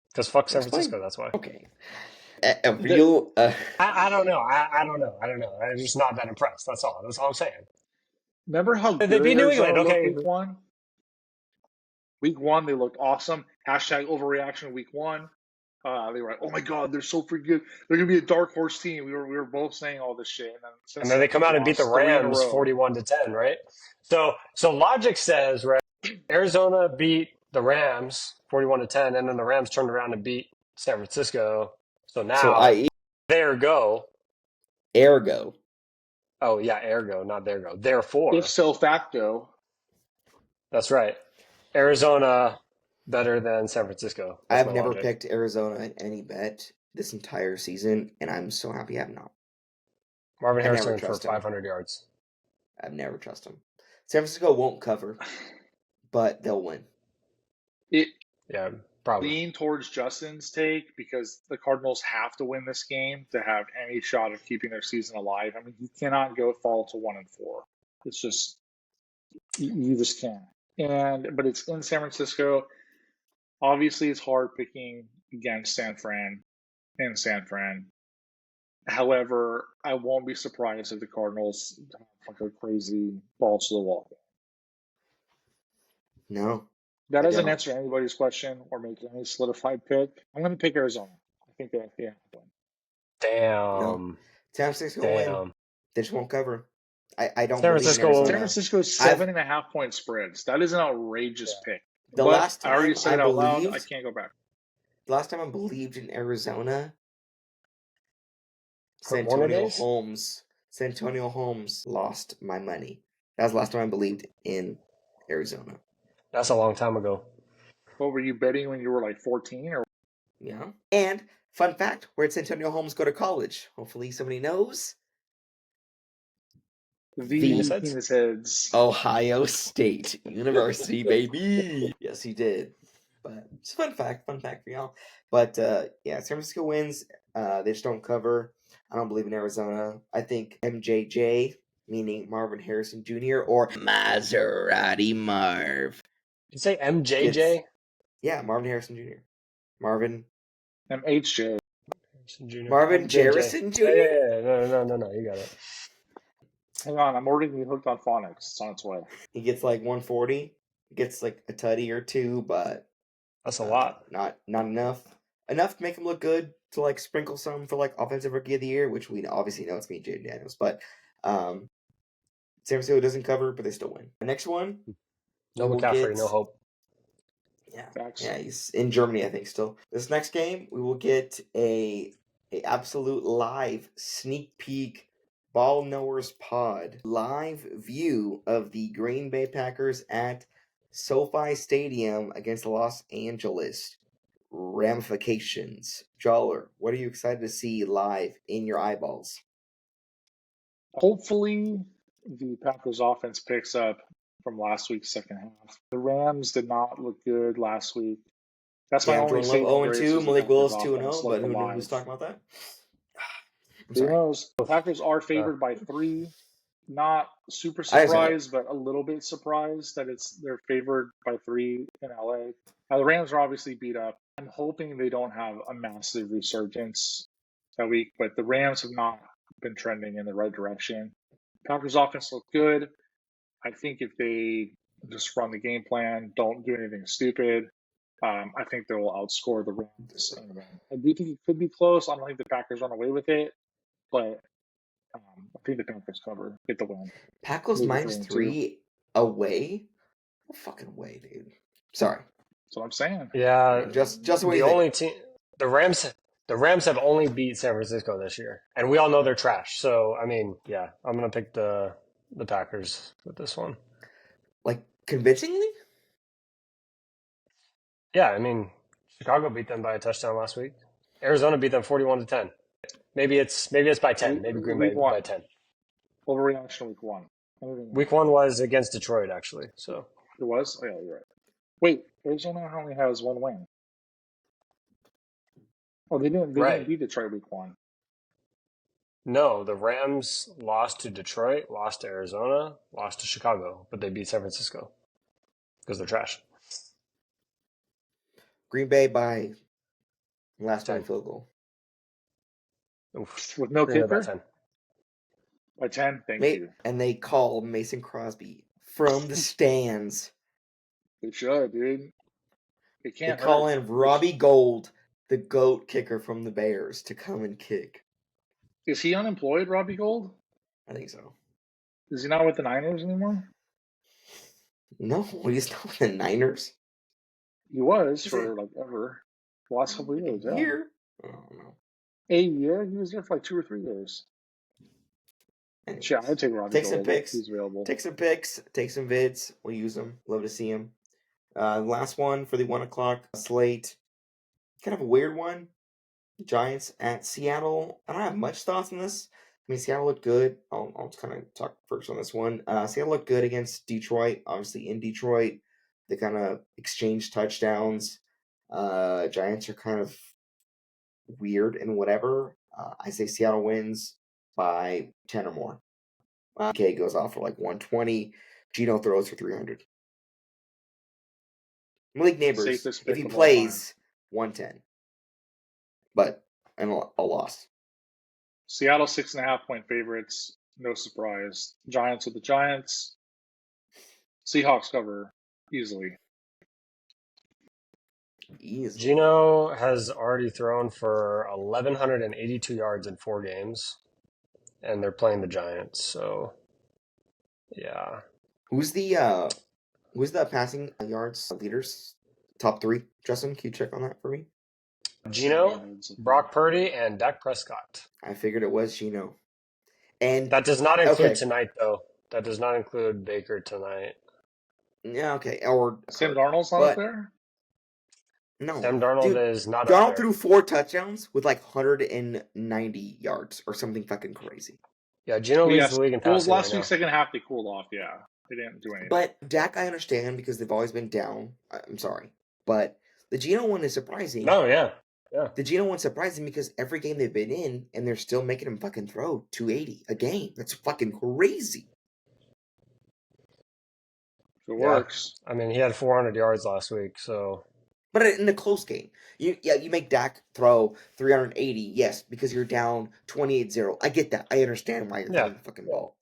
Because fuck San Explain. Francisco, that's why. Okay. A real. I don't know. I don't know. I'm just not that impressed. That's all I'm saying. Remember how They good beat New Arizona England, okay. looked week 1? Week 1, they looked awesome. Hashtag overreaction week 1. They were like, "Oh my god, they're so freaking good. They're gonna be a dark horse team." We were both saying all this shit, And then they come out and beat the lost 3 in a Rams row. 41-10, right? So logic says, right, Arizona beat the Rams 41-10, and then the Rams turned around and beat San Francisco. So now So i.e. there go. Ergo. Oh, yeah, ergo, not therego. Therefore, If so facto, that's right. Arizona better than San Francisco. That's I've my never logic. picked Arizona in any bet this entire season, and I'm so happy I have not. Marvin I never Harrison for trust him. 500 yards. I've never trust him. San Francisco won't cover, but they'll win. it Yeah, probably. lean towards Justin's take because the Cardinals have to win this game to have any shot of keeping their season alive. I mean, you cannot fall to 1-4. It's just you just can't. But it's in San Francisco. Obviously, it's hard picking against San Fran in San Fran. However, I won't be surprised if the Cardinals have like a crazy balls to the wall. No, That I doesn't don't. answer anybody's question or make any solidified pick. I'm going to pick Arizona. I think that win. No. Damn. San Francisco will win. Damn. They just won't cover. I don't San believe in Francisco will- San Arizona. Francisco's I've 7.5 point spreads. That is an outrageous pick. the But last I already time said I it out loud. I believed, can't go back. I believed in Arizona, Kurt Warner days? Santonio Holmes lost my money. That was the last time I believed in Arizona. That's a long time ago. What were you betting when you were like 14? Or Yeah. And fun fact, where did Santonio Holmes go to college? Hopefully somebody knows. the Penis heads? penis heads? Ohio State University, baby. Yes, he did. But it's a fun fact for y'all. But yeah, San Francisco wins. They just don't cover. I don't believe in Arizona. I think MJJ, meaning Marvin Harrison Jr. or Maserati Marv. Did you say MJJ? Yeah, Marvin Harrison Jr. Marvin MHJ. Jr. Marvin MJJ. Harrison Jr. Yeah. No. You got it. Hang on, I'm already hooked on phonics. It's on its way. He gets like 140. He gets like a tutty or two, but That's a lot. not enough. Enough to make him look good to like sprinkle some for like offensive rookie of the year, which we obviously know it's me, Jaden Daniels. But San Francisco doesn't cover, but they still win. The next one, No we'll McCaffrey, get- no hope. yeah, Facts. yeah, he's in Germany, I think. Still, this next game we will get a absolute live sneak peek. Ball Knowers Pod live view of the Green Bay Packers at SoFi Stadium against the Los Angeles Ramifications. Joller, what are you excited to see live in your eyeballs? Hopefully, the Packers offense picks up from last week's second half. The Rams did not look good last week. That's my Damn, only Jordan Love saving 0-2, grace. Malik Willis 2-0, but who alive. was talking about that? I'm Who sorry. knows? The Packers are favored by 3. Not super I understand surprised, but a little bit surprised that they're favored by 3 in LA. Now the Rams are obviously beat up. I'm hoping they don't have a massive resurgence that week, but the Rams have not been trending in the right direction. Packers offense looked good. I think if they just run the game plan, don't do anything stupid, I think they will outscore the Rams. I do think it could be close. I don't think the Packers run away with it, but I think the Packers cover, get the win. Packers Maybe minus 3-2. 3 away? No fucking way, dude. Sorry. That's what I'm saying. Yeah, Just what the you only team, the Rams have only beat San Francisco this year, and we all know they're trash. So I mean, yeah, I'm gonna pick the Packers with this one. Like convincingly? Yeah, I mean, Chicago beat them by a touchdown last week. Arizona beat them 41-10. Maybe it's by 10. Maybe Green Bay Week 1. by 10. Overreaction week 1. Week 1 was against Detroit, actually. So It was? Oh, yeah, you're right. Wait, Arizona only has 1 win. Oh, they didn't beat Detroit week 1. no, the Rams lost to Detroit, lost to Arizona, lost to Chicago, but they beat San Francisco because they're trash. Green Bay by last 10. minute field goal. Oof. With no Green Bay by kicker? 10. By 10? Thank you. And they call Mason Crosby from the stands. They should, dude. They They can't call hurt. in Robbie Gold, the GOAT kicker from the Bears, to come and kick. Is he unemployed, Robbie Gold? I think so. Is he not with the Niners anymore? No, he's not with the Niners. He was Is for like ever. The last couple of years, yeah. Year? I don't know. A year? He was there for like 2 or 3 years. Anyways, Yeah, I'd take Roger take some Gold. picks. He's available. Take some pics. Take some vids. We'll use them. Love to see them. Last one for the 1 o'clock slate. Kind of a weird one. Giants at Seattle. I don't have much thoughts on this. I mean, Seattle looked good. I'll just kind of talk first on this one. Seattle looked good against Detroit. Obviously, in Detroit, they kind of exchanged touchdowns. Giants are kind of weird and whatever. I say Seattle wins by 10 or more. K goes off for like 120. Gino throws for 300. Malik Neighbors, Safest if pick he of all plays, 110. But and a loss. Seattle 6.5-point favorites. No surprise. Giants with the Giants. Seahawks cover easily. Easily. Gino has already thrown for 1,182 yards in 4 games, and they're playing the Giants. So, yeah. Who's the passing yards leaders? Top 3. Justin, can you check on that for me? Gino, Brock Purdy, and Dak Prescott. I figured it was Gino. And That does not include okay. tonight, though. That does not include Baker tonight. Yeah, okay. Or Sam Darnold's not but up there? no. Sam Darnold Dude, is not up Darnold there. threw 4 touchdowns with like 190 yards or something fucking crazy. Yeah, Gino leads the league in passing last right week, second half, they cooled off, yeah. They didn't do anything. But Dak, I understand because they've always been down. I'm sorry. But the Gino one is surprising. No, yeah. Yeah. The Gino one's surprising because every game they've been in, and they're still making him fucking throw 280 a game. That's fucking crazy. It works. I mean, he had 400 yards last week, so. But in a close game, you make Dak throw 380, yes, because you're down 28-0. I get that. I understand why you're throwing the fucking ball.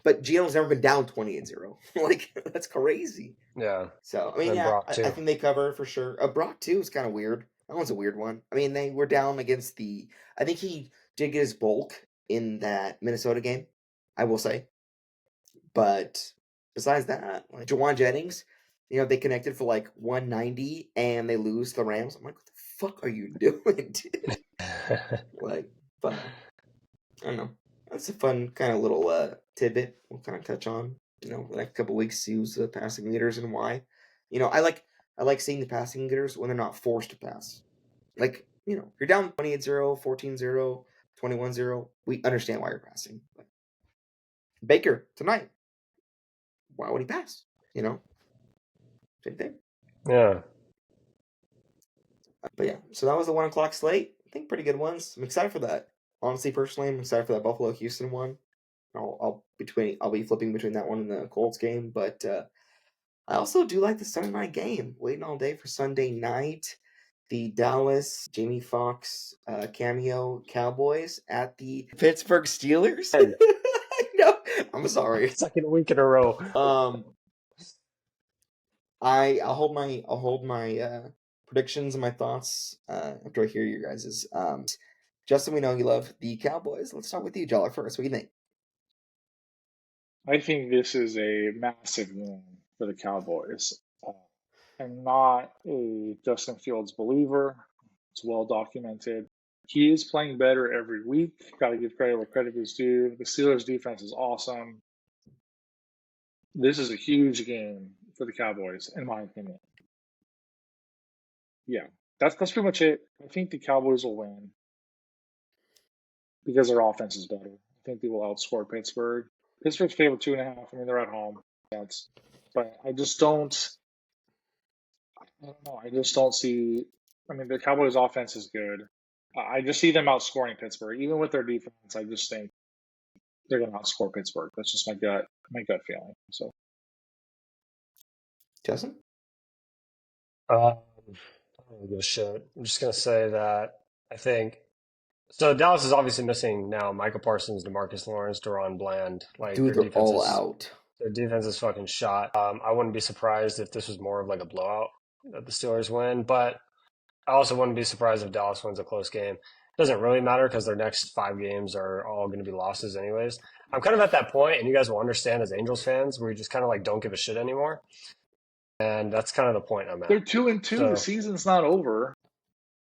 But Gino's never been down 28-0. Like, that's crazy. Yeah. So, I mean, yeah, I think they cover for sure. Brock, too, is kind of weird. That one's a weird one. I mean, they were down against I think he did get his bulk in that Minnesota game, I will say. But besides that, like Jawan Jennings, they connected for like 190 and they lose the Rams. I'm like, what the fuck are you doing, dude? Like, but I don't know. That's a fun kind of little tidbit we'll kind of touch on. The next couple weeks, see who's the passing leaders and why. I like seeing the passing leaders when they're not forced to pass. Like, you're down 28-0, 14-0, 21-0. We understand why you're passing. But Baker tonight, why would he pass? Same thing. Yeah. But yeah, so that was the 1 o'clock slate. I think pretty good ones. I'm excited for that. Honestly, personally, I'm excited for that Buffalo Houston one. I'll be flipping between that one and the Colts game, but I also do like the Sunday night game. Waiting all day for Sunday night. The Dallas Jamie Foxx cameo Cowboys at the Pittsburgh Steelers. No, I'm sorry. Second week in a row. I'll hold my predictions and my thoughts after I hear you guys's. Justin, we know you love the Cowboys. Let's start with you, Jolly, first. What do you think? I think this is a massive win for the Cowboys. I'm not a Justin Fields believer. It's well documented. He is playing better every week. Got to give credit where credit is due. The Steelers' defense is awesome. This is a huge game for the Cowboys, in my opinion. Yeah, that's pretty much it. I think the Cowboys will win because their offense is better. I think they will outscore Pittsburgh. Pittsburgh's favored 2.5. I mean, they're at home. But I just don't. I don't know. I just don't see. I mean, the Cowboys' offense is good. I just see them outscoring Pittsburgh, even with their defense. I just think they're going to outscore Pittsburgh. That's just my gut feeling. So, Justin? I don't give a shit. I'm just gonna say that I think. So Dallas is obviously missing now Micah Parsons, DeMarcus Lawrence, Deron Bland. Like Dude, their they're defense all is out. their defense is fucking shot. I wouldn't be surprised if this was more of like a blowout that the Steelers win, but I also wouldn't be surprised if Dallas wins a close game. It doesn't really matter because their next 5 games are all going to be losses anyways. I'm kind of at that point, and you guys will understand as Angels fans, where you just kind of like don't give a shit anymore. And that's kind of the point I'm at. they're 2-2. So- The season's not over.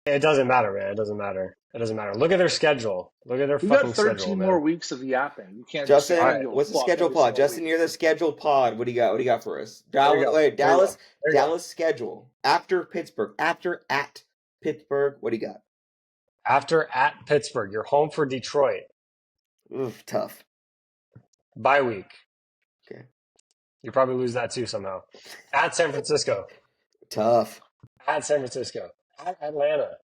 It doesn't matter, man. It doesn't matter. It doesn't matter. Look at their schedule. Look at their We got fucking schedule, 13 more man. weeks of yapping. You can't just say, All I Justin, don't right, give a what's the fuck schedule every pod? single Justin, week. you're the schedule pod. What do you got? What do you got for us? there you Dallas, go. wait, There you go. Dallas, There you go. Dallas schedule after Pittsburgh, after at Pittsburgh. What do you got? After at Pittsburgh, you're home for Detroit. Oof, tough. Bye week. Okay, You probably lose that too somehow. At San Francisco. tough, At San Francisco. At Atlanta.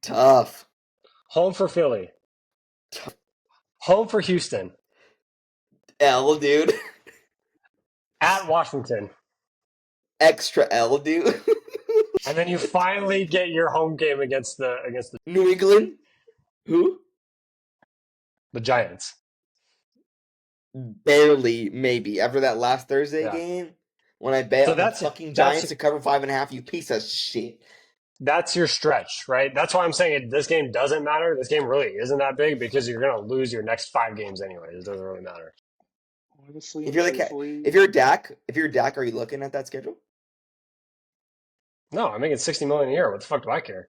tough. Home for Philly. Tough. Home for Houston. L, dude. At Washington. Extra L, dude. And then you finally get your home game against the New England. Who? Giants. Barely, maybe. After that last Thursday Yeah. game, when I bet So on the that's fucking Giants to cover 5.5, you piece of shit. that's your stretch, right? That's why I'm saying this game doesn't matter. This game really isn't that big because you're going to lose your next 5 games anyway. It doesn't really matter. Honestly If and you're like, truthfully, if you're Dak, are you looking at that schedule? No, I'm making $60 million a year. What the fuck do I care?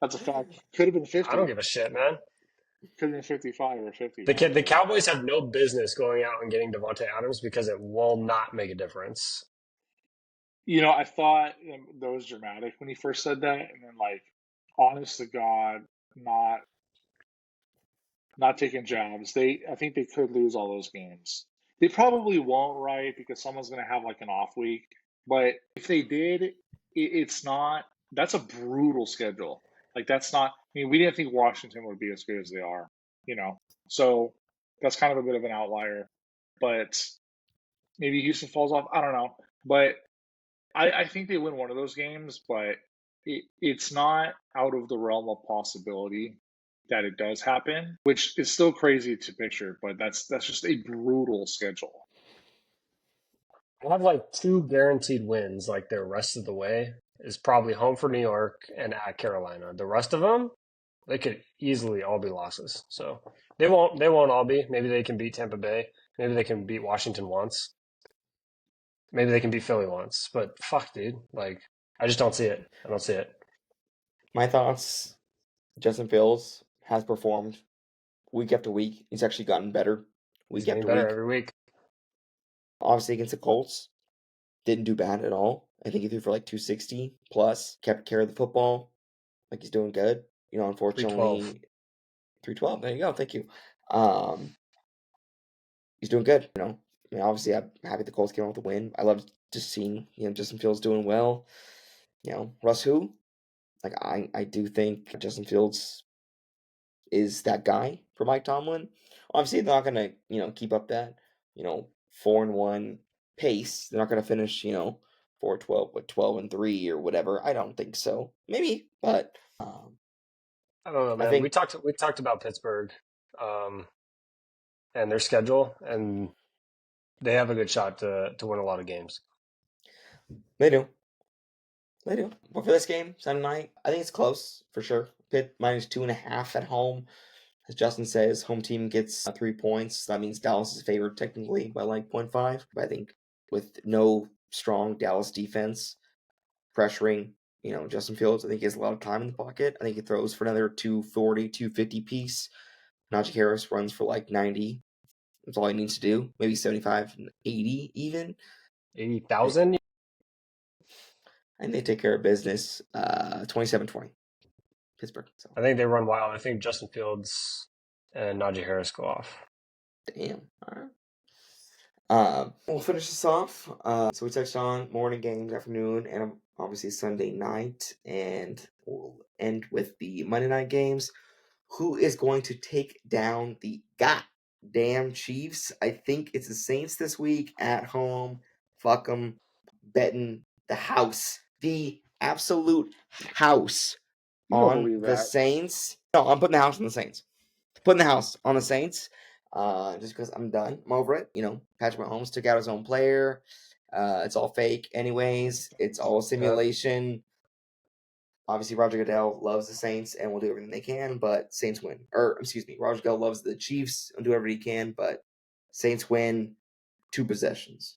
that's a fact. Could have been I don't 50. give a shit, man. Could have been 55 or 50. The Cowboys have no business going out and getting Devontae Adams because it will not make a difference. I thought that was dramatic when he first said that, and then honest to God, not taking jabs. I think they could lose all those games. They probably won't, right? Because someone's going to have an off week. But if they did, it's not. That's a brutal schedule. That's not. I mean, we didn't think Washington would be as good as they are. So that's kind of a bit of an outlier. But maybe Houston falls off. I don't know. But I think they win one of those games. But it's not out of the realm of possibility that it does happen, which is still crazy to picture, but that's just a brutal schedule. I have 2 guaranteed wins the rest of the way is probably home for New York and at Carolina. The rest of them, they could easily all be losses. So they won't all be. Maybe they can beat Tampa Bay. Maybe they can beat Washington once. Maybe they can beat Philly once. But fuck, dude. I just don't see it. I don't see it. My thoughts: Justin Fields has performed week after week. He's actually gotten better He's week getting after better week. every week. Obviously against the Colts, didn't do bad at all. I think he threw for 260 plus, kept care of the football. He's doing good. 312. Unfortunately, 312. There you go. Thank you. He's doing good. Obviously, I'm happy the Colts came out with the win. I love just seeing Justin Fields doing well. Russ who? I do think Justin Fields is that guy for Mike Tomlin. Obviously, they're not gonna keep up that 4-1 pace. They're not gonna finish 4-12 with 12-3 or whatever. I don't think so. Maybe, but I don't know, I man. We think talked about Pittsburgh, and their schedule, and they have a good shot to win a lot of games. they do. They do. But for this game, Sunday night, I think it's close for sure. Pitt -2.5 at home. As Justin says, home team gets 3 points. That means Dallas is favored technically by 0.5. But I think with no strong Dallas defense pressuring, Justin Fields, I think he has a lot of time in the pocket. I think he throws for another 240, 250 piece. Najee Harris runs for 90. That's all he needs to do. Maybe 75, 80 even. 80,000. And they take care of business 27-20. Pittsburgh. So I think they run wild. I think Justin Fields and Najee Harris go off. damn. All right. We'll finish this off. So we touched on morning games, afternoon, and obviously Sunday night, and we'll end with the Monday night games. Who is going to take down the goddamn Chiefs? I think it's the Saints this week at home. Fuck them. Betting the house, the absolute house You don't on believe the that. Saints. No, I'm putting the house on the Saints. Putting the house on the Saints. Just because I'm done. I'm over it. Patrick Mahomes took out his own player. It's all fake anyways. It's all simulation. Obviously, Roger Goodell loves the Saints and will do everything they can, but Saints win. Or, excuse me, Roger Goodell loves the Chiefs and do everything he can, but Saints win 2 possessions.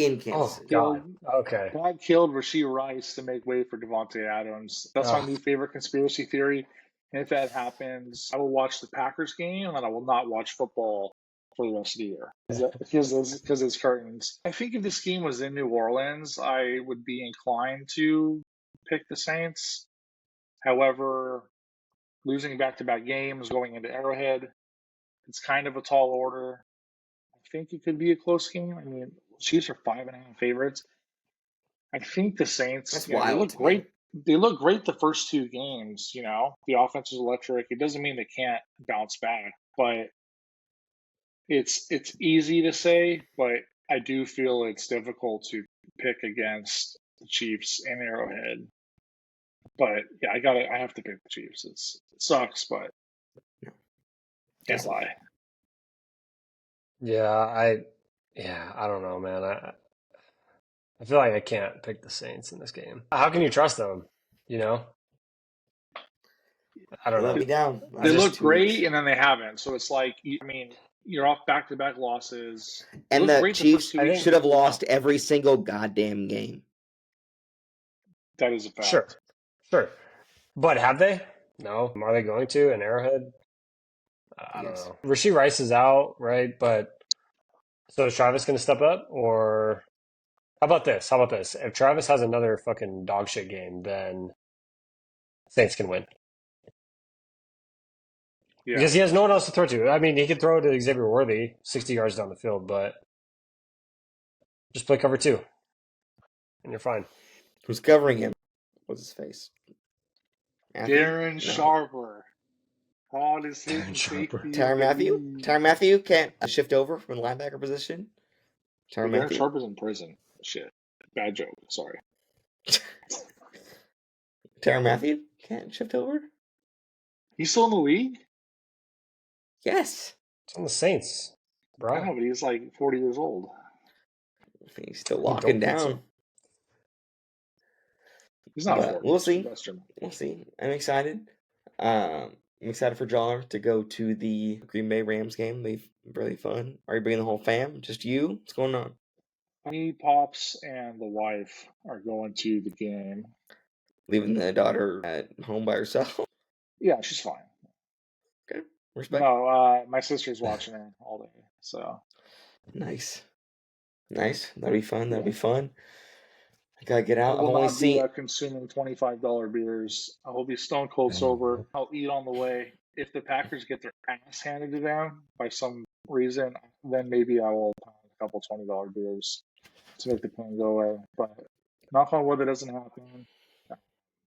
in Kansas Oh City. God. Killed, Okay. God killed Rasheed Rice to make way for Devontae Adams. That's my Ugh. new favorite conspiracy theory. And if that happens, I will watch the Packers game, and then I will not watch football for the rest of the year because it's curtains. I think if this game was in New Orleans, I would be inclined to pick the Saints. However, losing back-to-back games, going into Arrowhead, it's kind of a tall order. I think it could be a close game. I mean, Chiefs are 5.5 favorites. I think the Saints, That's they wild look to me. great. They look great the first two games. The offense is electric. It doesn't mean they can't bounce back, but it's easy to say. But I do feel it's difficult to pick against the Chiefs and Arrowhead. But yeah, I have to pick the Chiefs. It sucks, but No, can't doesn't. lie. I don't know, man. I feel like I can't pick the Saints in this game. How can you trust them? You know? I They don't let know. me down They last look 2 weeks. great, and then they haven't. So it's like, I mean, you're off back-to-back losses. They And look the great the first Chiefs 2 weeks, should and have then they don't. lost every single goddamn game. That is a Sure. fact. Sure. But have they? No. Are they going to in Arrowhead? I don't Yes. know. Rasheed Rice is out, right? But so is Travis going to step up? Or how about this? How about this? If Travis has another fucking dog shit game, then Saints can win. Yeah. Because he has no one else to throw to. I mean, he could throw to Xavier Worthy 60 yards down the field, but just play cover two, and you're fine. Who's covering him? What's his face? Matthew? Darren No. Sharper. All this Darren hitting Sharper. safety in Tyrann the Matthew? league. Tyrann Matthew can't shift over from the linebacker position? Hey, Tyrann Darren Matthew? Sharper's in prison. Shit. Bad joke. Sorry. Tyrann Matthew can't shift over? He's still in the league? Yes. It's on the Saints, I bro. know, but he's like 40 years old. He's still I locking don't think down. so. He's not But 40. we'll He's see. that's true. We'll see. I'm excited. I'm excited for Joller to go to the Green Bay Rams game. It'll be really fun. Are you bringing the whole fam? Just you? What's going on? Me, Pops, and the wife are going to the game. Leaving the daughter at home by herself? Yeah, she's fine. Okay. Respect. No, my sister's watching her all day. So, Nice. Nice. That'll be fun. That'll yeah. be fun. I gotta get I out. I've will only not be seen. consuming $25 beers. I will be stone cold sober. I'll eat on the way. If the Packers get their ass handed to them by some reason, then maybe I will pound a couple $20 beers to make the pain go away. But knock on wood, that doesn't happen.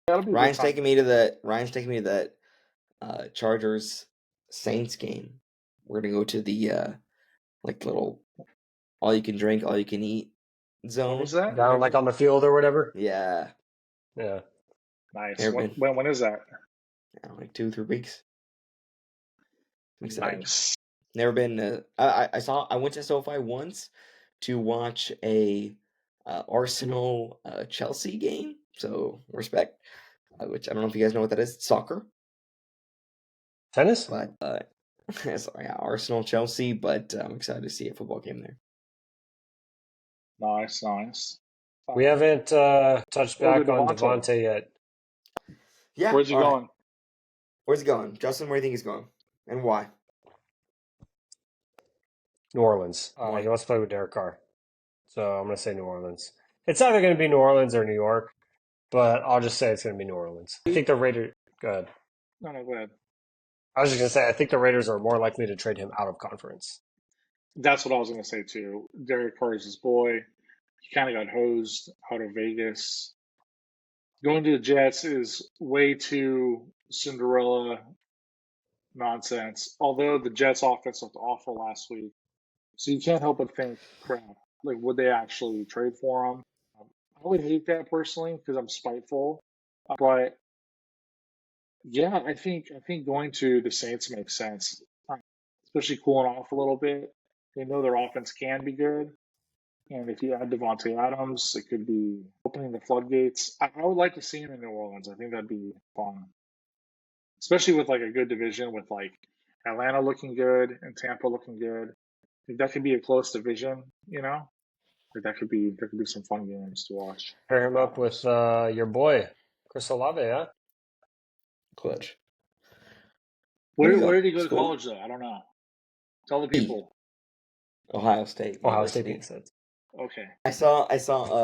That'll be a good Ryan's time. taking me to that Chargers Saints game. We're gonna go to the like little all you can drink, all you can eat zone. When is that? Down like on the field or whatever. Yeah. Yeah. Nice. Never been. When is that? Like 2-3 weeks. I'm excited. Nice. Never been. I went to SoFi once to watch a Arsenal Chelsea game. So respect. Which I don't know if you guys know what that is. It's soccer, Tennis? but sorry, yeah, Arsenal Chelsea. But I'm excited to see a football game there. Nice, nice. We haven't touched Over back on Devontae. Devontae yet. Yeah. Where's he all right. going? Where's he going, Justin? Where do you think he's going, and why? New Orleans. Why? He wants to play with Derek Carr. So I'm going to say New Orleans. It's either going to be New Orleans or New York, but I'll just say it's going to be New Orleans. I think the Raiders. Go ahead. No, go ahead. I was just going to say, I think the Raiders are more likely to trade him out of conference. That's what I was going to say too. Derek Carr is his boy. He kind of got hosed out of Vegas. Going to the Jets is way too Cinderella nonsense. Although the Jets' offense looked awful last week, so you can't help but think, crap, like would they actually trade for him? I would hate that personally because I'm spiteful. But yeah, I think going to the Saints makes sense, especially cooling off a little bit. They know their offense can be good. And if you add Devontae Adams, it could be opening the floodgates. I would like to see him in New Orleans. I think that'd be fun, especially with like a good division with like Atlanta looking good and Tampa looking good. I think that could be a close division, you know? Like there could be some fun games to watch. Pair him up with your boy, Chris Olave, huh? Clutch. Where Where'd he go? did he go to School? college though? I don't know. Tell the E. people. Ohio State Ohio State University. being said. Okay. I saw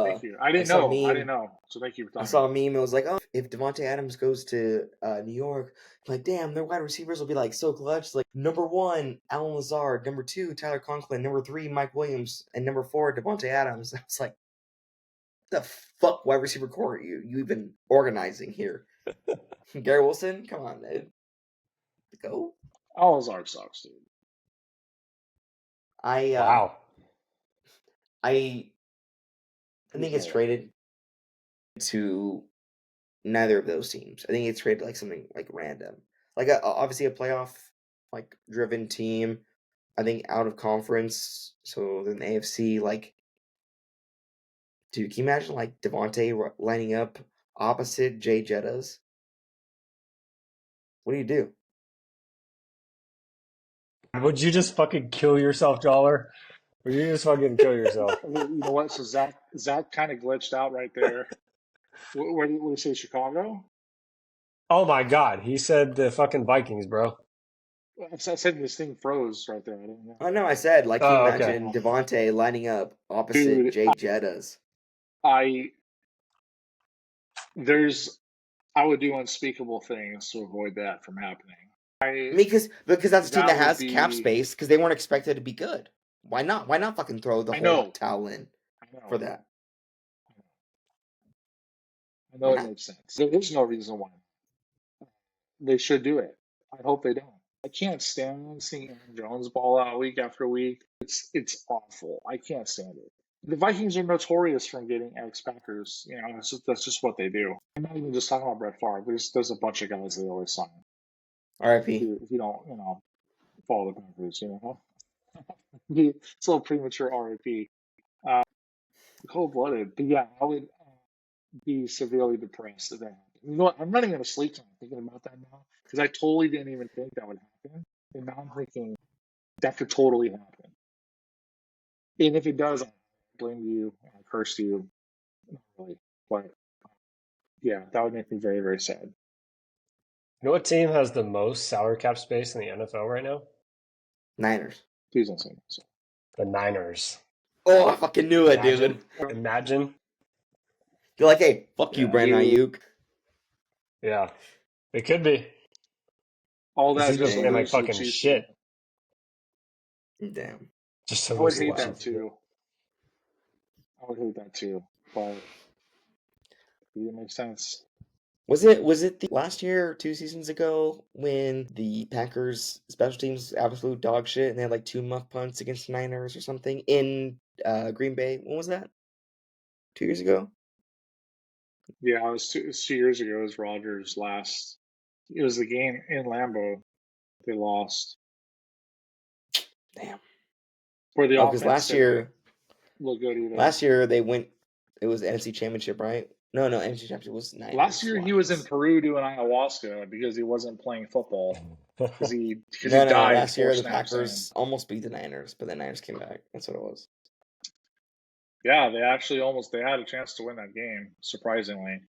Thank you. I didn't saw a know. I meme. didn't know. So thank you for I telling saw me. a meme. It was like, oh, if Devontae Adams goes to New York, like, damn, their wide receivers will be like so clutch. Like number 1, Alan Lazard. Number 2, Tyler Conklin. Number 3, Mike Williams. And number 4, Devontae Adams. I was like, the fuck wide receiver core are you even organizing here? Gary Wilson, come on, dude. Go. All his art sucks, dude. Wow. I think it's traded to neither of those teams. I think it's traded like something like random, like obviously a playoff like driven team. I think out of conference, so then the AFC. Like, dude, can you imagine like Devontae lining up opposite Jay Jettas? What do you do? Would you just fucking kill yourself, Dollar? Would you just fucking kill yourself? You know what? So Zach kind of glitched out right there. Where did he say Chicago? Oh my God, he said the fucking Vikings, bro. I said this thing froze right there. I didn't know. Oh no, I said like, can you Oh, okay. imagine Devontae lining up opposite Dude, Jay Jettas? I would do unspeakable things to avoid that from happening. I mean, because that's a team that would has cap be. space because they weren't expected to be good. Why not? Why not fucking throw the I whole know. towel in for that? I know it makes sense. There's no reason why they should do it. I hope they don't. I can't stand seeing Aaron Jones ball out week after week. It's awful. I can't stand it. The Vikings are notorious for getting ex-Packers. You know, that's just what they do. I'm not even just talking about Brett Favre. There's a bunch of guys they always sign. R.I.P. If you don't, follow the Packers, it's a little premature RIP. Cold-blooded. But yeah, I would be severely depressed if that happened. You know what? I'm running out of sleep time thinking about that now because I totally didn't even think that would happen. And now I'm thinking that could totally happen. And if it does, I blame you, I curse you. Not really. But yeah, that would make me very, very sad. You know what team has the most salary cap space in the NFL right now? Niners. Please don't say that. So. The Niners. Oh, I fucking knew it, dude. Imagine. You're like, hey, fuck you, Brandon Ayuk. Yeah, it could be. All that He's been just to playing like lose to the fucking Chiefs. shit. Damn. Just I to would lose to hate the that Chiefs. too. I would hate that too. But it makes sense. Was it the last year or 2 seasons ago when the Packers special teams absolute dog shit and they had like 2 muff punts against the Niners or something in Green Bay? When was that? 2 years ago? Yeah, it was 2 years ago. It was Rodgers' last. It was the game in Lambeau. They lost. Damn. Where the Oh, because offense didn't look good either. last year they went. It was NFC Championship, right? No, NFC Championship was Niners. Last year he was in Peru doing ayahuasca because he wasn't playing football because he died. Last year the snaps Packers almost beat the Niners, but the Niners came back. That's what it was. Yeah, they actually they had a chance to win that game, surprisingly.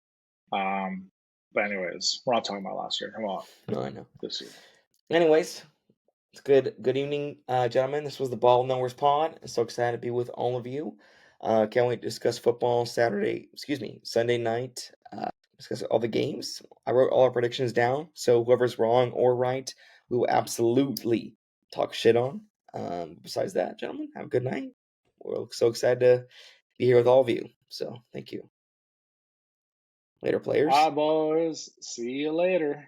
But anyways, we're not talking about last year. Come on. No, I know. This year. Anyways, it's good. Good evening, gentlemen. This was the Ball Knowers Pod. I'm so excited to be with all of you. Can't wait to discuss football Sunday night. Discuss all the games. I wrote all our predictions down, so whoever's wrong or right, we will absolutely talk shit on. Besides that, gentlemen, have a good night. We're so excited to be here with all of you. So thank you. Later, players. Bye, boys. See you later.